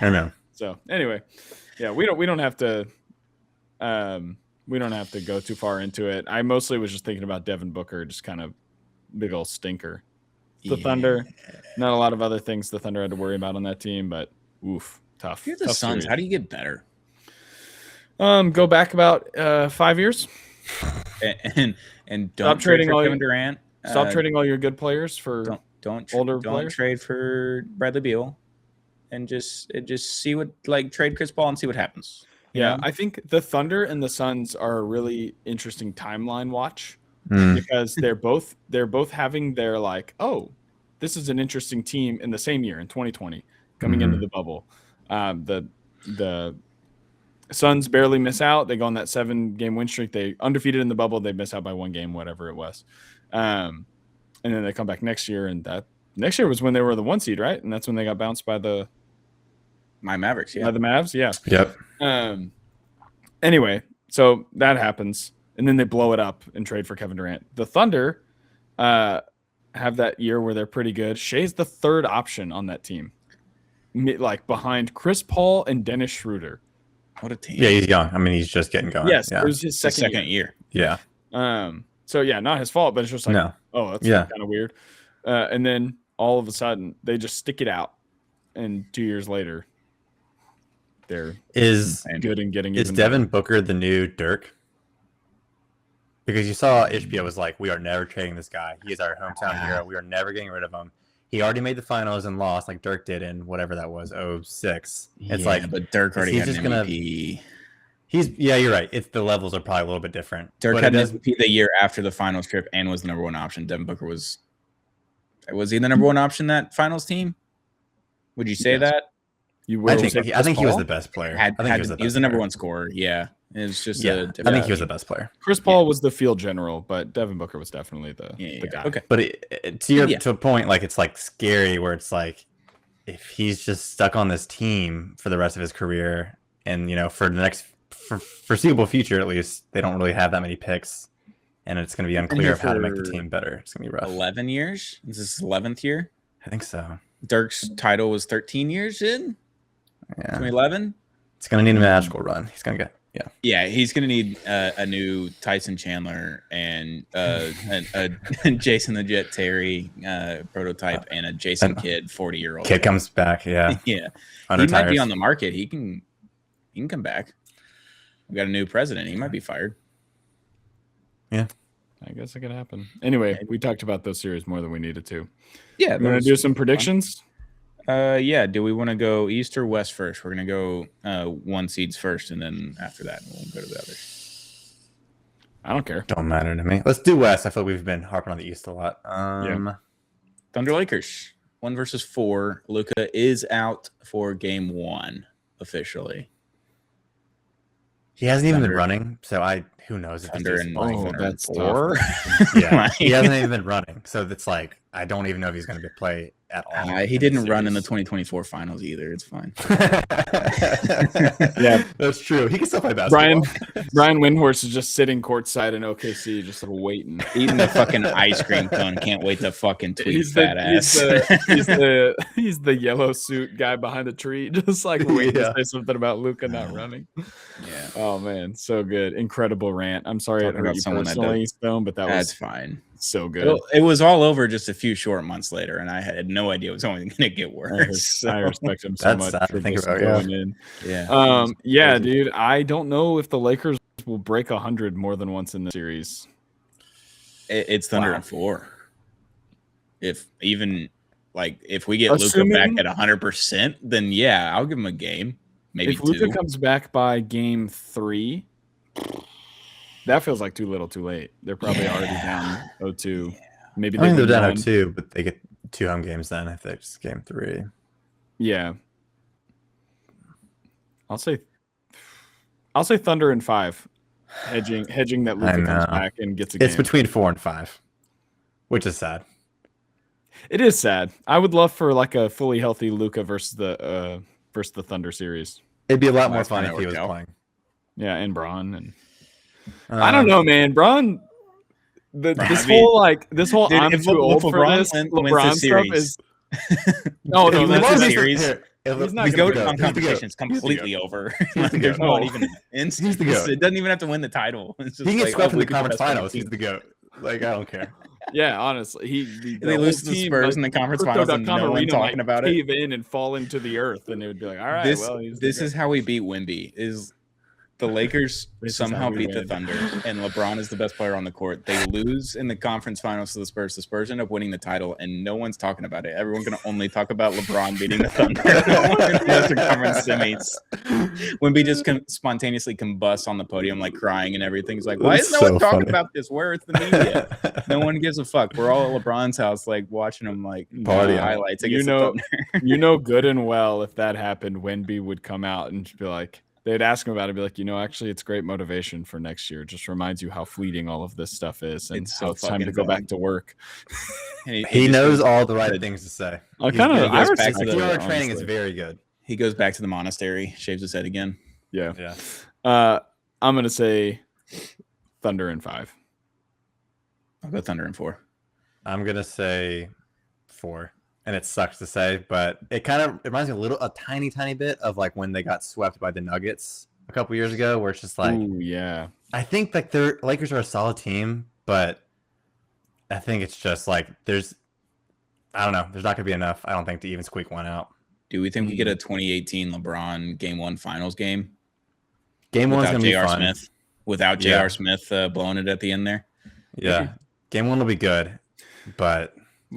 I know. So anyway, yeah, we don't have to go too far into it. I mostly was just thinking about Devin Booker, just kind of big old stinker. The Thunder, not a lot of other things the Thunder had to worry about on that team, but oof, tough. You're the Suns. How do you get better? Go back about 5 years. And don't stop trading all Kevin Durant. Stop trading all your good players for older players. Don't trade for Bradley Beal, and just see what trade Chris Paul and see what happens. Yeah, I think the Thunder and the Suns are a really interesting timeline watch because they're both having their this is an interesting team in the same year in 2020 coming into the bubble. The Suns barely miss out. They go on that 7-game win streak. They undefeated in the bubble. They miss out by 1 game, whatever it was. And then they come back next year, and that next year was when they were the 1 seed, right? And that's when they got bounced by the Mavericks. Yeah, by the Mavs. Yeah. Yep. Anyway, so that happens, and then they blow it up and trade for Kevin Durant. The Thunder have that year where they're pretty good. Shea's the 3rd option on that team, behind Chris Paul and Dennis Schroeder. What a team! Yeah, he's young. I mean, he's just getting going. Yes, it was his second year. Yeah. So yeah, not his fault, but it's just that's kind of weird. And then all of a sudden, they just stick it out, and 2 years later, they're good and getting. Is Devin Booker the new Dirk? Because you saw HBO was like, we are never trading this guy. He is our hometown hero. We are never getting rid of him. He already made the finals and lost like Dirk did in whatever that was, 06. It's but Dirk already had an MVP. You're right. It's the levels are probably a little bit different. Dirk had an MVP the year after the finals trip and was the number one option. Devin Booker was he the number one option that finals team? Would you say that? I think he was the best player. He was the number one scorer. Yeah. It's just I think he was the best player. Chris Paul was the field general, but Devin Booker was definitely the guy. Okay. But to a point, like it's like scary where it's like if he's just stuck on this team for the rest of his career and for the next foreseeable future, at least, they don't really have that many picks, and it's going to be unclear of how to make the team better. It's going to be rough. 11 years? Is this his 11th year? I think so. Dirk's title was 13 years in? Yeah. 2011? It's going to need a magical run. He's going to get, Yeah, he's going to need a new Tyson Chandler and a Jason the Jet Terry prototype and a Jason Kidd 40-year-old. Kid comes back, yeah. Yeah. He might be on the market. He can come back. We got a new president. He might be fired. Yeah. I guess it could happen. Anyway, we talked about those series more than we needed to. Yeah. You want to do some predictions? Yeah. Do we want to go East or West first? We're going to go 1 seeds first, and then after that, we'll go to the others. I don't care. Don't matter to me. Let's do West. I feel like we've been harping on the East a lot. Thunder Lakers 1 versus 4. Luka is out for game 1 officially. He hasn't even been running, so who knows if Thunder and that's 4. Yeah, he hasn't even been running, so it's like I don't even know if he's going to play at all. He didn't run in the 2024 finals either. It's fine. Yeah, that's true. He can still play basketball. Brian Windhorst is just sitting courtside in OKC, just like waiting, eating the fucking ice cream cone. Can't wait to fucking tweet he's ass. He's the yellow suit guy behind the tree, just like waiting to say something about Luka not running. Yeah. Oh man, so good, incredible rant. I'm sorry Talking it hurt you personally, Stone, but that's fine. So good. It was all over just a few short months later, and I had no idea it was only going to get worse. I respect him so much for think about, going in. Yeah. Dude. I don't know if the Lakers will break 100 more than once in the series. It's Thunder and 4. If we get Luka back at 100%, then yeah, I'll give him a game. Maybe if 2. Luka comes back by game 3. That feels like too little, too late. They're probably already down 0-2. Maybe they're down 0-2, but they get 2 home games then if it's game 3. Yeah, I'll say Thunder and 5, hedging that Luka comes back and gets a game. It's between 4 and 5, which is sad. It is sad. I would love for like a fully healthy Luka versus the Thunder series. It'd be a lot more fun if he was playing. Yeah, and Bron and. I don't know, man. Bron, this whole dude, I'm too old for this. LeBron stuff is. No, the series. He's not the going GOAT on competition is completely over. There's not even an instance. He's the GOAT. It doesn't even have to win the title. It's just he gets swept in the conference finals. He's the GOAT. Like I don't care. Yeah, honestly, they lose to the Spurs in the conference finals, and no one talking about it. Cave in and fall into the earth, and it would be like, all right, this is how we beat Wemby. Is the Lakers somehow beat the Thunder, and LeBron is the best player on the court. They lose in the conference finals to the Spurs. The Spurs end up winning the title, and no one's talking about it. Everyone's going to only talk about LeBron beating the Thunder in the Western Conference semis. Wemby just spontaneously combusts on the podium, like crying and everything. He's like, why is no one talking about this? Where is the media? No one gives a fuck. We're all at LeBron's house, like watching him like party highlights. You know good and well if that happened, Wemby would come out and be like, they'd ask him about it, be like, actually, it's great motivation for next year. It just reminds you how fleeting all of this stuff is, and so it's time to go back to work. He knows all the right things to say. I respect it. Training is very good. He goes back to the monastery, shaves his head again. Yeah. I'm gonna say Thunder and 5. I'll go Thunder and 4. I'm gonna say 4. And it sucks to say, but it kind of reminds me a tiny bit of like when they got swept by the Nuggets a couple years ago, where it's just like, ooh, yeah. I think like the Lakers are a solid team, but I think it's just like I don't know, there's not gonna be enough, I don't think, to even squeak one out. Do we think we get a 2018 LeBron Game 1 Finals game? Game 1's gonna be fun. Smith, without J.R. Smith blowing it at the end there. Yeah, Game 1 will be good, but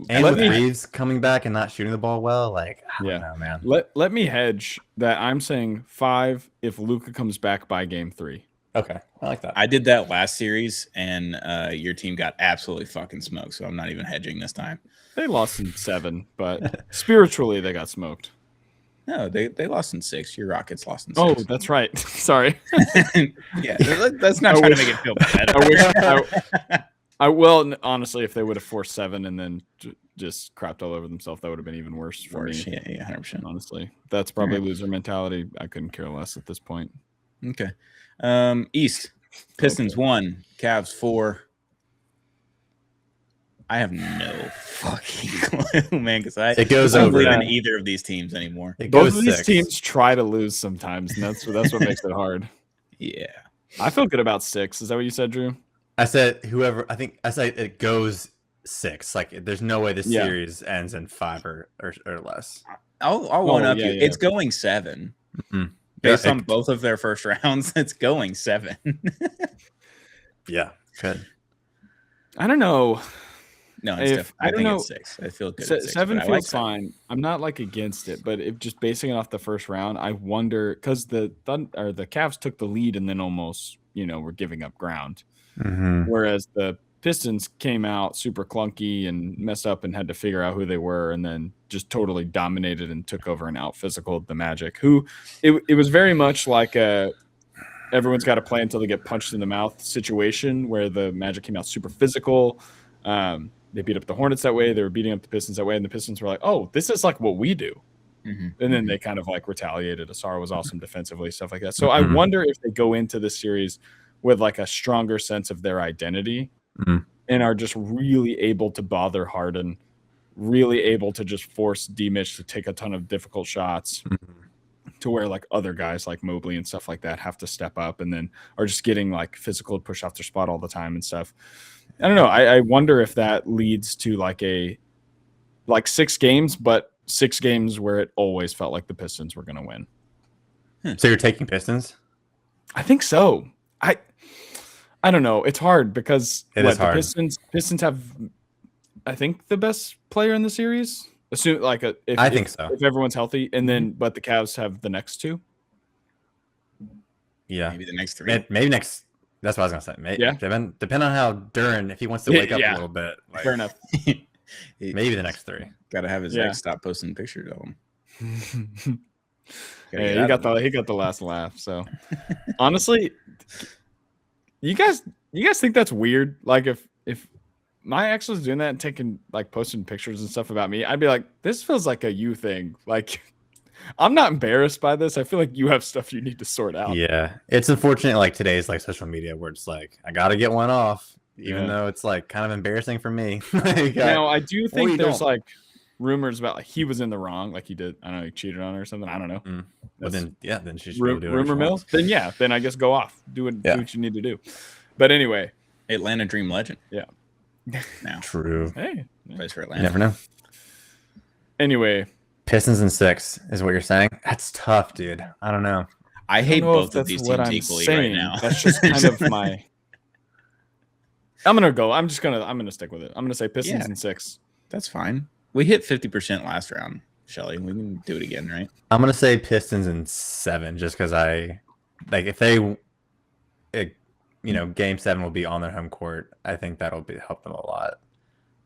And with Reeves coming back and not shooting the ball well, like, I don't know, man. Let me hedge that I'm saying 5 if Luka comes back by game 3. Okay, I like that. I did that last series, and your team got absolutely fucking smoked, so I'm not even hedging this time. They lost in 7, but spiritually they got smoked. No, they lost in 6. Your Rockets lost in 6. Oh, that's right. Sorry. Yeah, that's not trying to make it feel bad. Well, honestly, if they would have forced 7 and then just crapped all over themselves, that would have been even worse for me. Yeah, 100%. Honestly, that's probably loser mentality. I couldn't care less at this point. Okay. East, Pistons 1, Cavs 4. I have no fucking clue, man, because I don't believe in either of these teams anymore. Both of these teams try to lose sometimes, and that's what makes it hard. Yeah. I feel good about 6. Is that what you said, Drew? I said I said it goes 6. Like, there's no way this series ends in 5 or less. I'll one up you. Yeah. It's going 7. Mm-hmm. Based on both of their first rounds, it's going 7. Yeah, good. I don't know. No, it's I think it's 6. I feel good. 7 feels like fine. I'm not like against it, but if just basing it off the first round, I wonder because the Cavs took the lead and then almost were giving up ground, whereas the Pistons came out super clunky and messed up and had to figure out who they were, and then just totally dominated and took over and out physical the Magic. Who it was very much like a everyone's got to play until they get punched in the mouth situation where the Magic came out super physical. They beat up the Hornets that way. They were beating up the Pistons that way. And the Pistons were like, oh, this is like what we do. Mm-hmm. And then they kind of like retaliated. Asar was awesome defensively, stuff like that. So I wonder if they go into this series with like a stronger sense of their identity and are just really able to bother Harden, really able to just force D-Mitch to take a ton of difficult shots to where like other guys like Mobley and stuff like that have to step up and then are just getting like physical to push off their spot all the time and stuff. I don't know. I wonder if that leads to like 6 games, but 6 games where it always felt like the Pistons were going to win. So you're taking Pistons? I think so. I don't know. It's hard because the Pistons have, I think, the best player in the series. Assume I think so. If everyone's healthy, and then but the Cavs have the next 2. Yeah, maybe the next 3. Maybe next. That's what I was gonna say. Maybe, depend on how Duran, if he wants to wake up a little bit. Like, fair enough. Maybe the next 3. Got to have his ex stop posting pictures of him. He got the last laugh. So honestly, you guys think that's weird? Like if my ex was doing that and taking like posting pictures and stuff about me, I'd be like, this feels like a you thing. Like, I'm not embarrassed by this. I feel like you have stuff you need to sort out. Yeah, it's unfortunate. Like today's like social media where it's like I got to get one off, even though it's like kind of embarrassing for me. Now I do think there's like rumors about like he was in the wrong, like he did. I don't know, he cheated on her or something. I don't know. Well, then she should do it. Rumor mill. Then I guess go off. Do what you need to do. But anyway, Atlanta Dream legend. Yeah. Now true. Hey, plays for Atlanta. You never know. Anyway. Pistons in 6 is what you're saying. That's tough, dude. I don't know. I hate both of these teams equally right now. That's just kind of my. I'm gonna stick with it. I'm gonna say Pistons in 6. That's fine. We hit 50% last round, Shelly. We can do it again, right? I'm gonna say Pistons in 7, just because I like if they, Game 7 will be on their home court. I think that'll help them a lot.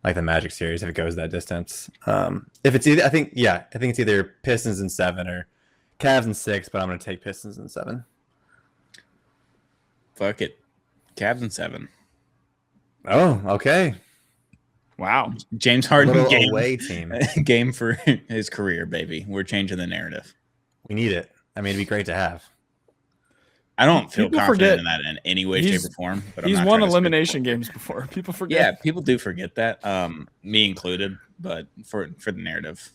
Like the Magic series, if it goes that distance. If it's either, I think it's either Pistons in 7 or Cavs in 6, but I'm going to take Pistons in 7. Fuck it. Cavs in 7. Oh, okay. Wow. James Harden away team. Game for his career, baby. We're changing the narrative. We need it. I mean, it'd be great to have. I don't feel confident in that in any way, shape, or form. But he's won elimination games before. People forget. Yeah, people do forget that, me included. But for the narrative,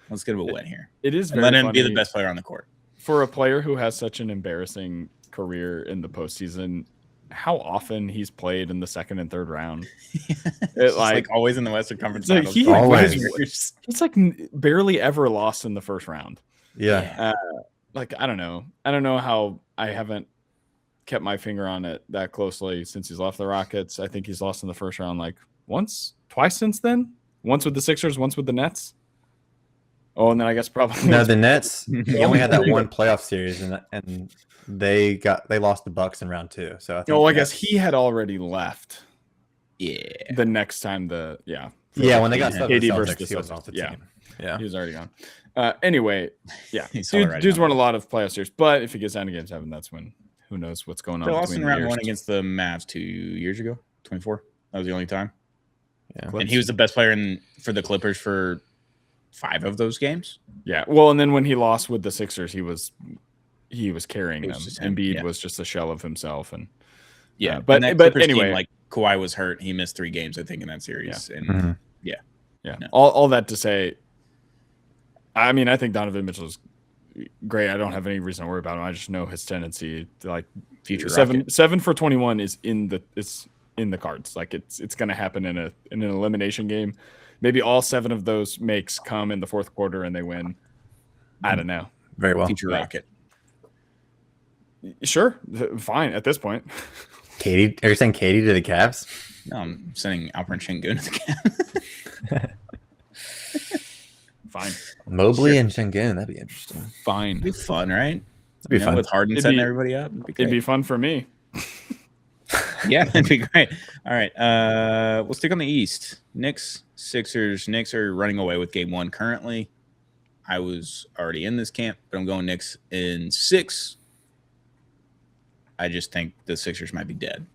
let's get a win here. It is very let him be the best player on the court. For a player who has such an embarrassing career in the postseason, how often he's played in the second and third round. It's like always in the Western Conference Finals. He's like barely ever lost in the first round. Yeah. I don't know how I haven't kept my finger on it that closely since he's left the Rockets. I think he's lost in the first round like twice since then. Once with the Sixers, once with the Nets. Oh, and then I guess probably No, the Nets. He only had that one playoff series, and they lost the Bucks in round 2. So I think. I guess he had already left. Yeah. The next time when they got stuck with the Celtics, he was off the team. Yeah, he was already gone. Anyway, yeah, dude's won a lot of playoff series, but if he gets down to Game 7, that's when who knows what's going on. They lost in round 1 against the Mavs 2 years ago, 24. That was the only time. Yeah, and he was the best player for the Clippers for 5 of those games. Yeah, well, and then when he lost with the Sixers, he was carrying them. Embiid was just a shell of himself, and but anyway, team, like Kawhi was hurt. He missed 3 games, I think, in that series. Yeah. And No. All that to say, I mean, I think Donovan Mitchell's great. I don't have any reason to worry about him. I just know his tendency to like future 7 for 21 is in the cards. Like it's going to happen in an elimination game. Maybe all 7 of those makes come in the fourth quarter and they win. I don't know. Very well. Future Rocket. Sure. Fine at this point. Katie, are you saying Katie to the Cavs? No, I'm sending Alperen Şengün to the Cavs. Fine. Mobley and Şengün, that'd be interesting. Fine. It'd be fun, right? It'd be fun. With Harden setting everybody up. It'd be fun for me. Yeah, it'd be great. All right. We'll stick on the East. Knicks, Sixers. Knicks are running away with game 1 currently. I was already in this camp, but I'm going Knicks in 6. I just think the Sixers might be dead.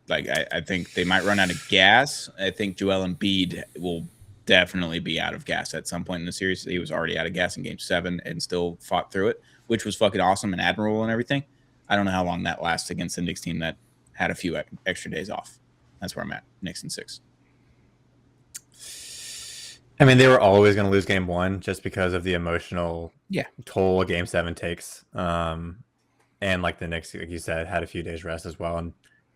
Like, I think they might run out of gas. I think Joel Embiid will definitely be out of gas at some point in the series. He was already out of gas in game 7 and still fought through it, which was fucking awesome and admirable and everything. I don't know how long that lasts against the Knicks team that had a few extra days off. That's where I'm at. Knicks in 6. I mean, they were always going to lose game 1 just because of the emotional toll a game 7 takes. And like the Knicks, like you said, had a few days rest as well. And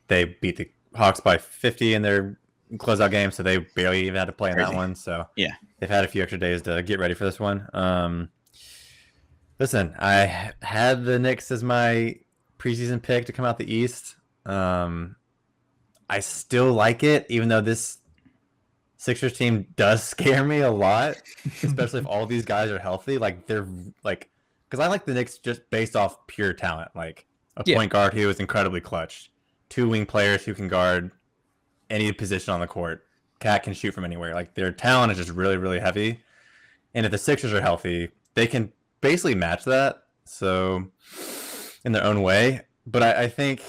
they beat the Hawks by 50 in their closeout game, so they barely even had to play in that one. So they've had a few extra days to get ready for this one. Listen, I had the Knicks as my preseason pick to come out the East. I still like it, even though this Sixers team does scare me a lot, especially if all these guys are healthy. Like they're like, because I like the Knicks just based off pure talent, like a point guard who is incredibly clutch, 2 wing players who can guard any position on the court. Cat can shoot from anywhere. Like their talent is just really, really heavy. And if the Sixers are healthy, they can basically match that. So in their own way, but I think,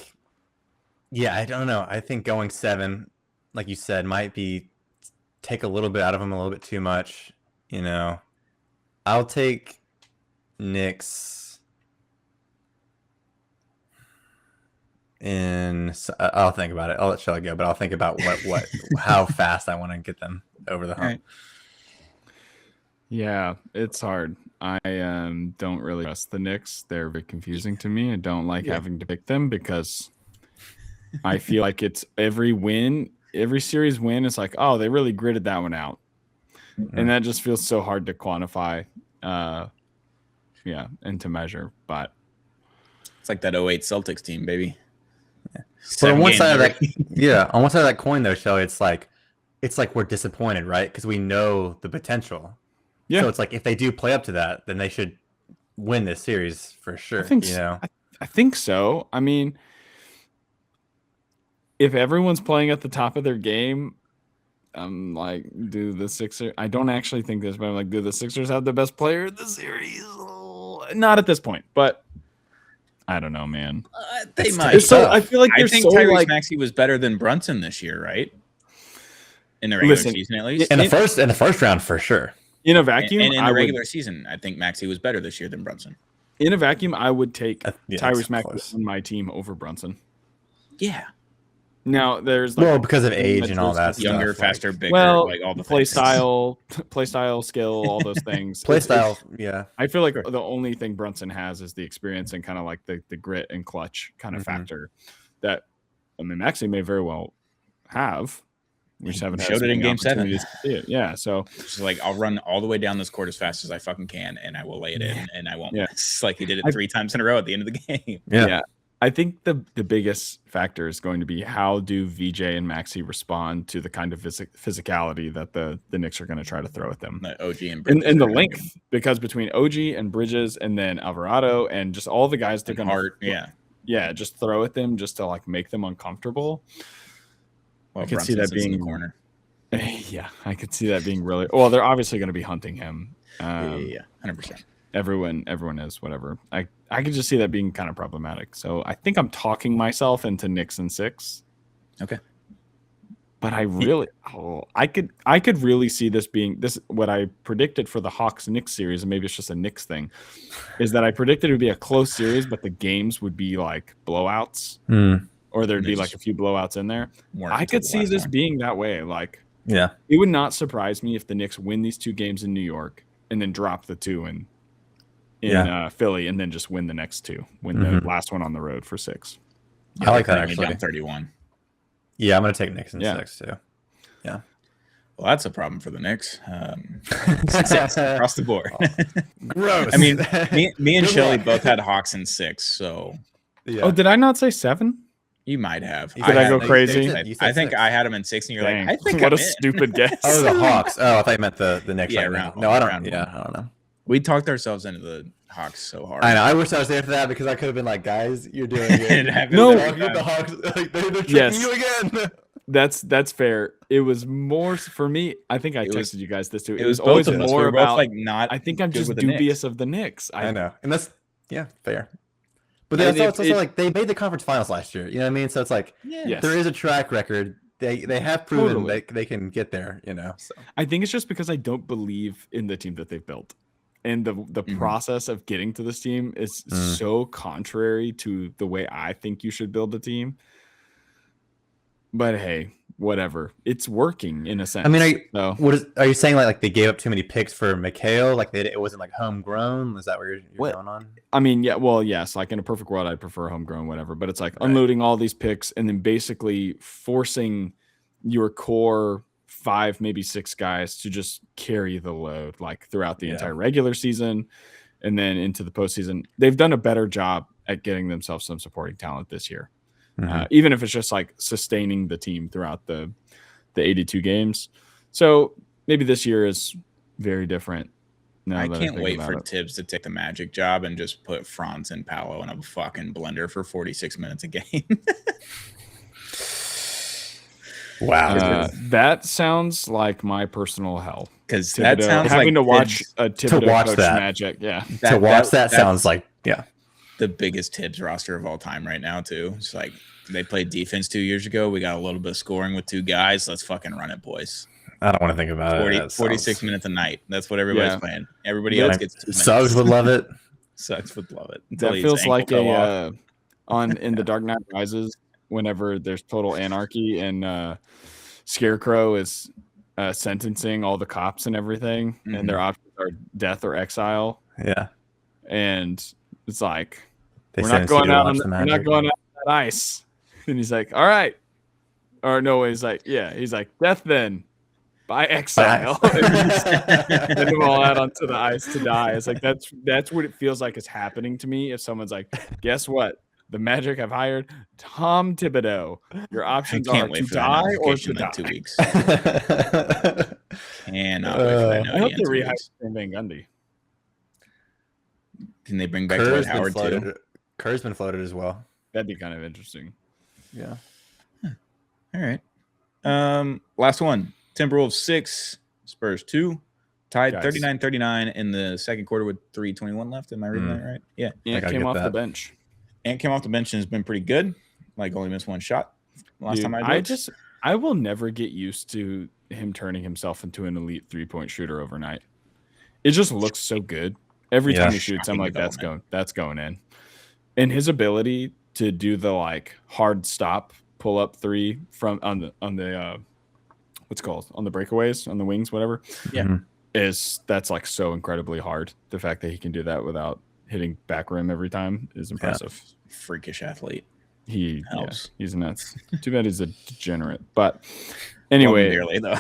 I don't know. I think going 7, like you said, might be take a little bit out of them, a little bit too much. You know, I'll take Knicks I'll think about it. I'll let Shelly go, but I'll think about what how fast I want to get them over the hump. Right. Yeah, it's hard. I don't really trust the Knicks. They're very confusing to me. I don't like having to pick them because I feel like it's every series win is like, oh, they really gritted that one out. Mm-hmm. And that just feels so hard to quantify and to measure. But it's like that 08 Celtics team, baby. So on one side of that, on one side of that coin though, Shelly, it's like we're disappointed, right? Because we know the potential. Yeah. So it's like if they do play up to that, then they should win this series for sure. I think so. I mean, if everyone's playing at the top of their game, I'm like, do the Sixers? I don't actually think this, but I'm like, do the Sixers have the best player in the series? Not at this point, but I don't know, man. They might. I feel like I think Tyrese Maxey was better than Brunson this year, right? In the regular season, at least. In the first round, for sure. In a vacuum, and in the regular season, I think Maxey was better this year than Brunson. In a vacuum, I would take Tyrese Maxey on my team over Brunson. Yeah. Now there's because of age and all that younger, stuff, faster, bigger, like all the play style, skill, all those things. Play style, yeah. I feel like the only thing Brunson has is the experience and kind of like the grit and clutch kind of factor that Maxey may very well have. We just haven't showed it in Game 7. Yeah, so it's like I'll run all the way down this court as fast as I fucking can, and I will lay it in, and I won't miss. Like he did it 3 times in a row at the end of the game. Yeah. I think the biggest factor is going to be how do VJ and Maxey respond to the kind of physicality that the Knicks are going to try to throw at them. OG and Bridges and the length, because between OG and Bridges and then Alvarado and just all the guys they're going to just throw at them just to like make them uncomfortable. Well, I could see that being in the corner. Yeah, I could see that being really well. They're obviously going to be hunting him. 100%. Everyone is, whatever. I could just see that being kind of problematic. So I think I'm talking myself into Knicks and 6. Okay. But I really, I could really see this being this. What I predicted for the Hawks Knicks series, and maybe it's just a Knicks thing, is that I predicted it would be a close series, but the games would be like blowouts, or there'd be like a few blowouts in there. I could see this being that way. Like, yeah, it would not surprise me if the Knicks win these 2 games in New York and then drop the 2 in Philly, and then just win the next 2. Win the last one on the road for 6. I like that actually. Down 31. Yeah, I'm gonna take Knicks in 6 too. Yeah. Well, that's a problem for the Knicks. Success across the board. Gross. I mean, me and Shelly both had Hawks in 6, so. Yeah. Oh, did I not say 7? You might have. Did I go crazy? I think I had them in 6, and you're like, I think what a stupid guess. Oh, the Hawks. Oh, I thought you meant the Knicks. Yeah, no, I don't. Yeah, I don't know. We talked ourselves into the Hawks so hard. I know. I wish I was there for that because I could have been like, guys, you're doing it. No, the Hawks, like, they're tricking you again. That's fair. It was more for me. I think I texted you guys this too. It was always more about like not. I think I'm just dubious of the Knicks. I know, and that's fair. But it's also like they made the conference finals last year. You know what I mean? So it's like there is a track record. They have proven they can get there. You know. So I think it's just because I don't believe in the team that they've built. And the process of getting to this team is so contrary to the way I think you should build a team. But hey, whatever. It's working in a sense. I mean, are you saying like they gave up too many picks for Mikhail? Like it wasn't like homegrown? Is that what you're going on? I mean, yeah. Well, yes. Like in a perfect world, I'd prefer homegrown, whatever. But it's like unloading all these picks and then basically forcing your core 5, maybe 6 guys to just carry the load like throughout the entire regular season and then into the postseason. They've done a better job at getting themselves some supporting talent this year, even if it's just like sustaining the team throughout the 82 games. So maybe this year is very different. I can't wait for Tibbs to take the Magic job and just put Franz and Paolo in a fucking blender for 46 minutes a game. Wow, that sounds like my personal hell. Because that sounds having like to watch a Thibodeau coach Magic. Yeah, to watch that sounds like the biggest Tibbs roster of all time right now too. It's like they played defense 2 years ago. We got a little bit of scoring with 2 guys. Let's fucking run it, boys. I don't want to think about it. 46 minutes a night. That's what everybody's playing. Everybody else gets 2 minutes. Suggs would love it. Suggs would love it. That feels like in The Dark Knight Rises. Whenever there's total anarchy and Scarecrow is sentencing all the cops and everything, and their options are death or exile. Yeah, and it's like we're not going out on that ice. And he's like, "All right," or no, he's like, "Death then by exile." Send them all out onto the ice to die. It's like that's what it feels like is happening to me. If someone's like, "Guess what? The Magic have hired Tom Thibodeau. Your options are to die or to die." 2 weeks. Cannot wait for that. I hope they rehire Van Gundy. Can they bring back Dwight Howard too? Kerr's been floated as well. That'd be kind of interesting. Yeah. All right. Last one. Timberwolves 6, Spurs 2. Tied 39-39 in the second quarter with 3:21 left. Am I reading that right? Yeah. Ant came off the bench. Ant came off the bench and has been pretty good. Like only missed 1 shot. Last time I will never get used to him turning himself into an elite 3-point shooter overnight. It just looks so good. Every time he shoots, I'm like, that's going in. And his ability to do the like hard stop pull up 3 from on the what's called on the breakaways, on the wings, whatever. Yeah. That's like so incredibly hard. The fact that he can do that without hitting back rim every time is impressive. Freakish athlete. He helps. He's nuts. Too bad he's a degenerate. But anyway, barely though.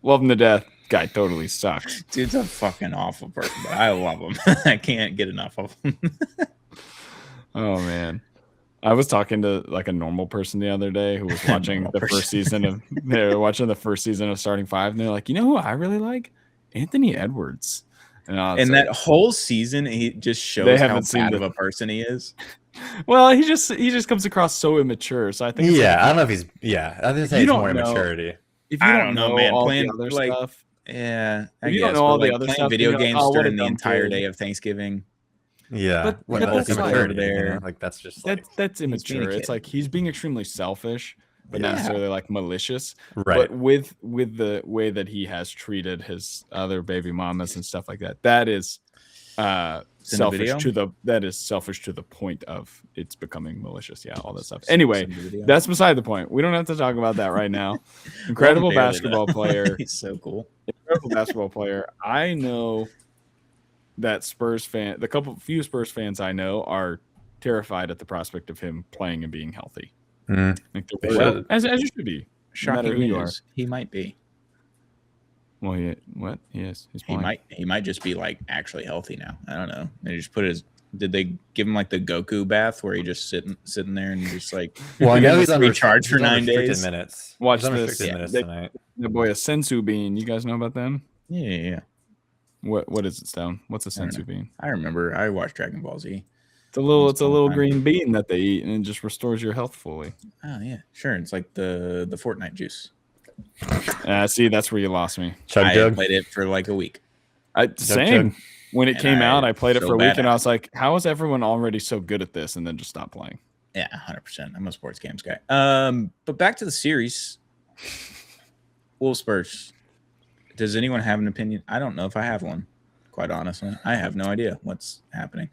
Love him to death. Guy totally sucks. Dude's a fucking awful person, but I love him. I can't get enough of him. Oh man. I was talking to like a normal person the other day who was watching the first season of Starting Five, and they're like, you know who I really like? Anthony Edwards. And that whole season, he just shows how bad of a person he is. Well, he just comes across so immature. So I think I don't know if he's I think it's more immaturity. If you don't know, man, all the other stuff. Yeah, I guess. You don't know all the other playing stuff, video games during the entire day of Thanksgiving. Yeah, but that's over there. Like that's just that's immature. It's like he's being extremely selfish, but not necessarily like malicious. Right. But with the way that he has treated his other baby mamas and stuff like that, that is selfish to the point of it's becoming malicious. Yeah, all that stuff. Anyway, that's beside the point. We don't have to talk about that right now. Incredible basketball player. He's so cool. Incredible basketball player. I know that Spurs fan, few Spurs fans I know are terrified at the prospect of him playing and being healthy. Mm. As you should be. Shocking who you are. He might be. Well, what? Yes, he might just be like actually healthy now. I don't know. They just put did they give him like the Goku bath where he just sitting there and just like I know he's on recharge for 9 days. Minutes. Watch this. Tonight. The boy a sensu bean. You guys know about them? Yeah. What is it, Stone? What's a sensu bean? I remember. I watched Dragon Ball Z. It's a little green bean that they eat, and it just restores your health fully. Oh yeah, sure. It's like the Fortnite juice. See, that's where you lost me. I played it for like a week. Same. When it came out, I played it for a week, and I was like, "How is everyone already so good at this?" And then just stopped playing. Yeah, 100%. I'm a sports games guy. But back to the series. Wolves Spurs. Does anyone have an opinion? I don't know if I have one. Quite honestly, I have no idea what's happening.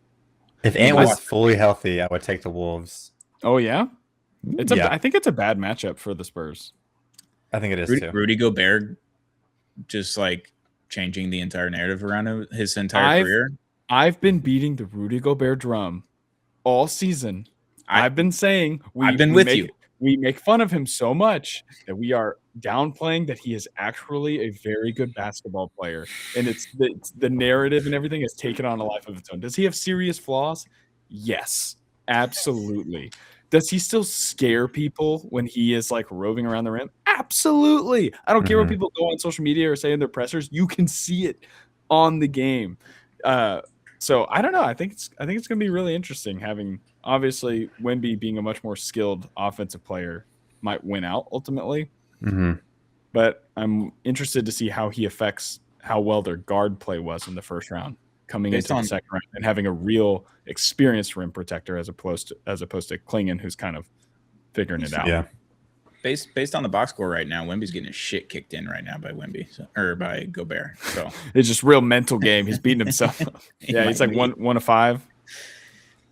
If Ant was fully healthy, I would take the Wolves. Oh yeah, I think it's a bad matchup for the Spurs. I think it is too. Rudy Gobert just like changing the entire narrative around his entire career. I've been beating the Rudy Gobert drum all season. I've been saying I've been with you. We make fun of him so much that we are downplaying that he is actually a very good basketball player, and it's the narrative and everything has taken on a life of its own. Does he have serious flaws? Yes, absolutely. Does he still scare people when he is like roving around the rim? Absolutely. I don't care what people go on social media or say in their pressers. You can see it on the game. So I don't know. I think it's going to be really interesting having obviously Wemby being a much more skilled offensive player might win out ultimately. Mm-hmm. But I'm interested to see how he affects how well their guard play was in the first round coming into the second round and having a real experienced rim protector as opposed to Klingon, who's kind of figuring it out. Yeah. Based on the box score right now, Wemby's getting his shit kicked in right now by by Gobert. So it's just real mental game. He's beating himself. He's like 1 of 5.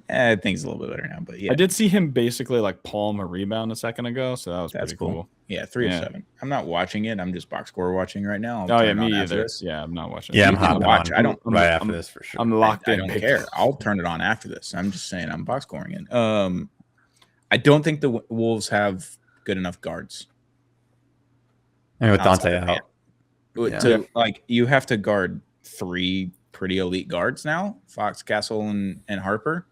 I think it's a little bit better now, but yeah. I did see him basically like palm a rebound a second ago, so that was pretty cool. Yeah, 3 of 7. I'm not watching it. I'm just box score watching right now. Me either. Yeah, I'm not watching. Yeah, I'm hopping on. I'm after this for sure. I'm locked in. I don't care. I'll turn it on after this. I'm just saying I'm box scoring it. I don't think the Wolves have good enough guards. And with Dante out. You have to guard 3 pretty elite guards now, Fox, Castle, and Harper.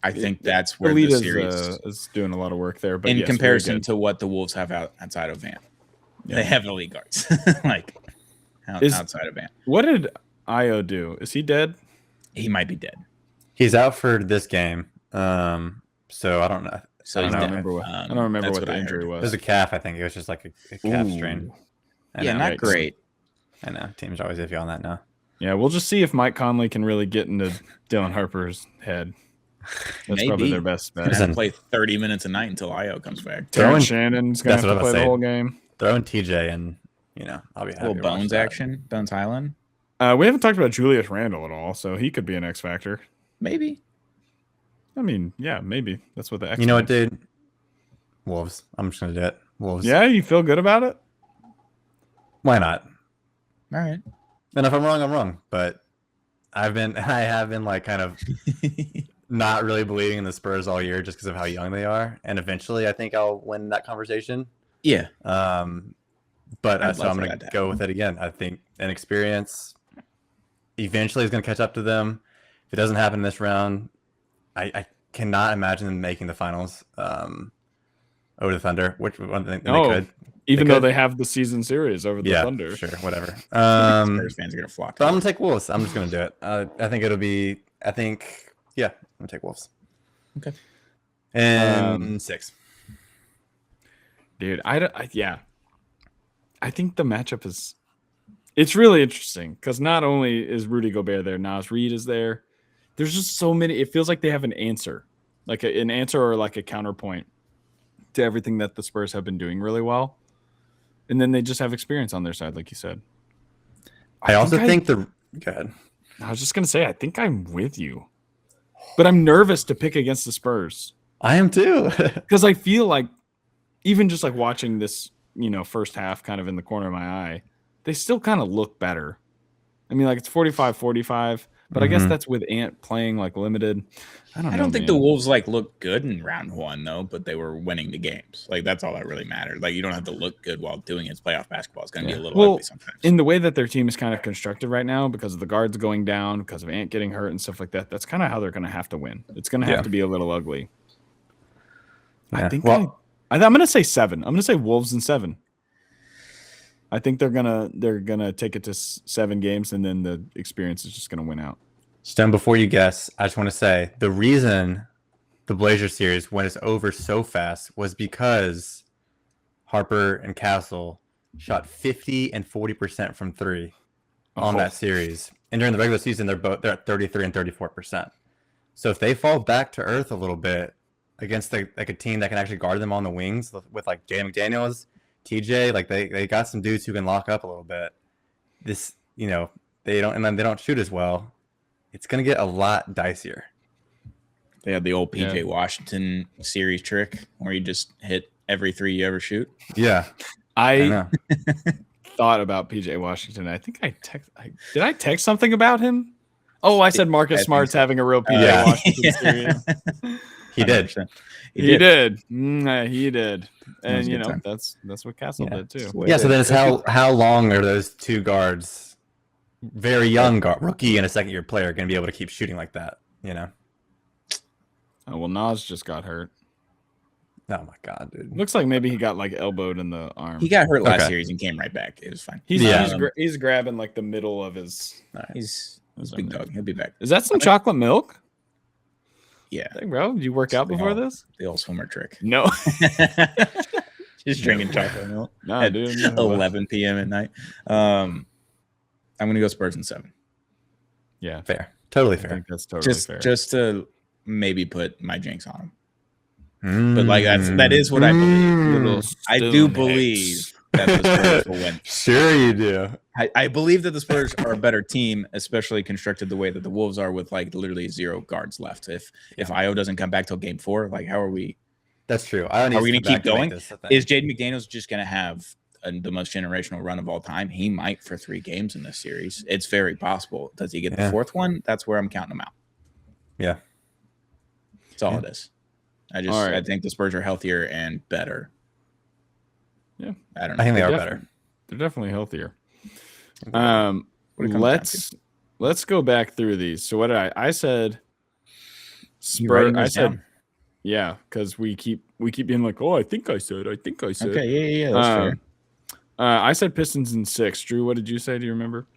I think that's where the series is doing a lot of work there. But in comparison to what the Wolves have outside of Van, they have elite guards outside of Van. What did Io do? Is he dead? He might be dead. He's out for this game. So I don't know. I don't remember what the injury was. It was a calf, I think. It was just like a calf strain. Not great. I know. Teams are always iffy on that now. Yeah, we'll just see if Mike Conley can really get into Dylan Harper's head. That's probably their best bet. He's going to play 30 minutes a night until Io comes back. Terrence Shannon's going to have to play the whole game. Throw in TJ and, I'll be happy. A little Bones action. Bones Highland. We haven't talked about Julius Randle at all, so he could be an X factor. Maybe. I mean, yeah, maybe. That's what the X You know what, dude? Wolves. I'm just going to do it. Wolves. Yeah, you feel good about it? Why not? All right. And if I'm wrong, I'm wrong. But I have been like kind of not really believing in the Spurs all year just because of how young they are. And eventually I think I'll win that conversation. Yeah. But so I'm going to go with it again. I think inexperience eventually is going to catch up to them. If it doesn't happen this round, I cannot imagine them making the finals over the Thunder, which one thing they No, could. even though they have the season series over the Thunder. Sure, whatever. Spurs fans are gonna flock. But I'm gonna take Wolves. I'm just gonna do it. I think it'll be. I'm gonna take Wolves. Okay. And 6. Dude, I think the matchup is. It's really interesting because not only is Rudy Gobert there, Naz Reid is there. There's just so many. It feels like they have an answer, like an answer or like a counterpoint to everything that the Spurs have been doing really well. And then they just have experience on their side, like you said. I also think go ahead. I was just going to say, I think I'm with you. But I'm nervous to pick against the Spurs. I am too. Because I feel like even just like watching this, first half kind of in the corner of my eye, they still kind of look better. I mean, like it's 45-45, but I guess that's with Ant playing like limited. I don't think the Wolves look good in round 1 though, but they were winning the games. Like that's all that really mattered. Like you don't have to look good while doing it. It's playoff basketball. It's going to be a little ugly sometimes. In the way that their team is kind of constructed right now, because of the guards going down, because of Ant getting hurt and stuff like that, that's kind of how they're going to have to win. It's going to have to be a little ugly. Yeah. I think I'm going to say 7. I'm going to say Wolves in 7. I think they're gonna take it to 7 games, and then the experience is just gonna win out. Stone, before you guess, I just want to say the reason the Blazers series when it's over so fast was because Harper and Castle shot 50 and 40% from 3 on that series, and during the regular season they're at 33 and 34%. So if they fall back to earth a little bit against a team that can actually guard them on the wings with like Jay McDaniels, TJ, like they got some dudes who can lock up a little bit. This, they don't shoot as well. It's gonna get a lot dicier. They had the old PJ Washington series trick where you just hit every 3 you ever shoot. Yeah, I thought about PJ Washington. I think did I text something about him? Oh, I said Marcus Smart's having a real PJ Washington series. He did. He did. He did. And that's what Castle did too. Yeah. So then it's how long are those two guards, very young rookie and a second-year player, going to be able to keep shooting like that? Oh, well, Nas just got hurt. Oh my god, dude! Looks like maybe he got elbowed in the arm. He got hurt last series and came right back. It was fine. He's grabbing the middle of his. He's a big dog. He'll be back. Is that some chocolate milk? Yeah. Hey, bro, did you work out before this? The old swimmer trick. No. Just drinking chocolate milk at 11 p.m. at night. I'm going to go Spurs in 7. Yeah. Fair. Totally I fair. think that's totally fair. Just to maybe put my jinx on him. But that is what I believe. I do believe that the Spurs will win. Sure you do. I believe that the Spurs are a better team, especially constructed the way that the Wolves are, with literally 0 guards left. If Io doesn't come back till game 4, how are we? That's true. Are we going to keep going? Is Jaden McDaniels just going to have the most generational run of all time? He might for 3 games in this series. It's very possible. Does he get the 4th one? That's where I'm counting him out. Yeah. That's all it is. I think the Spurs are healthier and better. Yeah. I don't know. I think they are better. They're definitely healthier. Let's go back through these. So what did I said Spurs. I said down? Yeah, because we keep being like, oh, I think I said. Okay, yeah, that's fair. I said Pistons in 6. Drew, what did you say? Do you remember?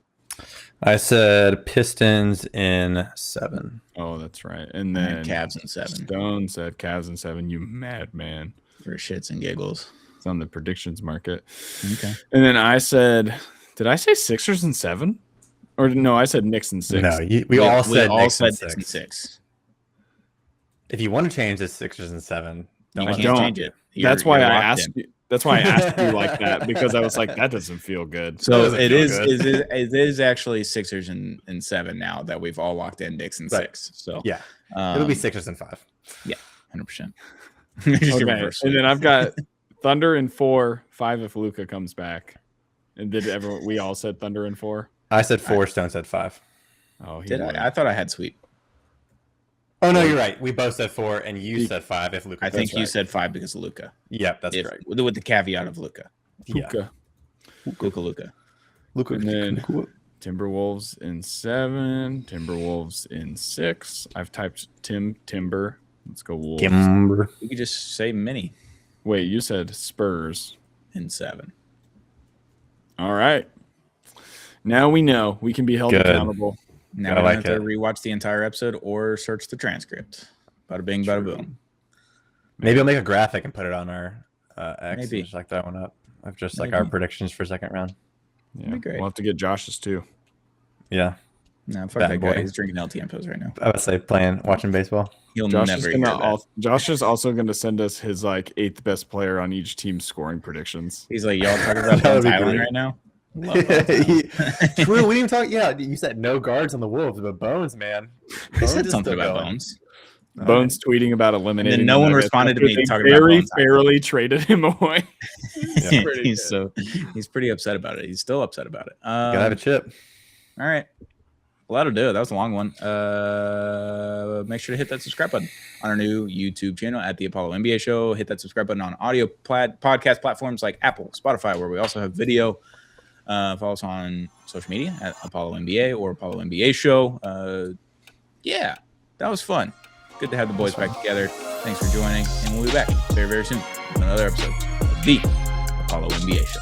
I said Pistons in 7. Oh, that's right. And then Cavs in 7. Stone said Cavs in 7. You madman. For shits and giggles. It's on the predictions market. Okay. And then I said, did I say Sixers in 7? Or no, I said Knicks in 6. No, we all said Knicks in 6. If you want to change the Sixers in 7, you can't change it. That's why I asked you. That's why I asked you like that, because I was like, that doesn't feel good. So it is actually Sixers in 7 now that we've all locked in Knicks in 6. So yeah, it'll be Sixers in 5. Yeah, 100%. Okay. And then I've got Thunder in 4, 5 if Luka comes back. And we all said Thunder in 4? I said 4. Stone said 5. Oh, did I? I thought I had Sweep. Oh no, you're right. We both said 4, and you said 5. If Luka, I think you said 5 because of Luka. Yeah, that's correct. With the caveat of Luka. Yeah. Luka. And then Timberwolves in 7. Timberwolves in 6. I've typed Timber. Let's go Wolves. Timber. You could just say mini Wait, you said Spurs in 7. All right. Now we know we can be held accountable. Now we don't have to rewatch the entire episode or search the transcript. Bada bing, bada boom. Maybe I'll make a graphic and put it on our X. Maybe. And just like that one up of just like our predictions for second round. Yeah, great. We'll have to get Josh's too. Yeah. No, fuck that guy. He's drinking LTMPos right now. I would say watching baseball. He'll Josh never is Josh is also going to send us his like 8th best player on each team's scoring predictions. He's like, y'all talking about Bones Island right now? True, we didn't even talk. Yeah, you said no guards on the Wolves, but Bones, man. He said something about Bones. Bones tweeting about eliminating. And then no one responded to me talking about Bones. Very fairly traded him away. He's pretty upset about it. He's still upset about it. Gotta have a chip. All right. Well, that'll do it. That was a long one. Make sure to hit that subscribe button on our new YouTube channel at the Apollo NBA Show. Hit that subscribe button on audio podcast platforms like Apple, Spotify, where we also have video. Follow us on social media at Apollo NBA or Apollo NBA Show. Yeah, that was fun. Good to have the boys back together. Thanks for joining, and we'll be back very, very soon with another episode of the Apollo NBA Show.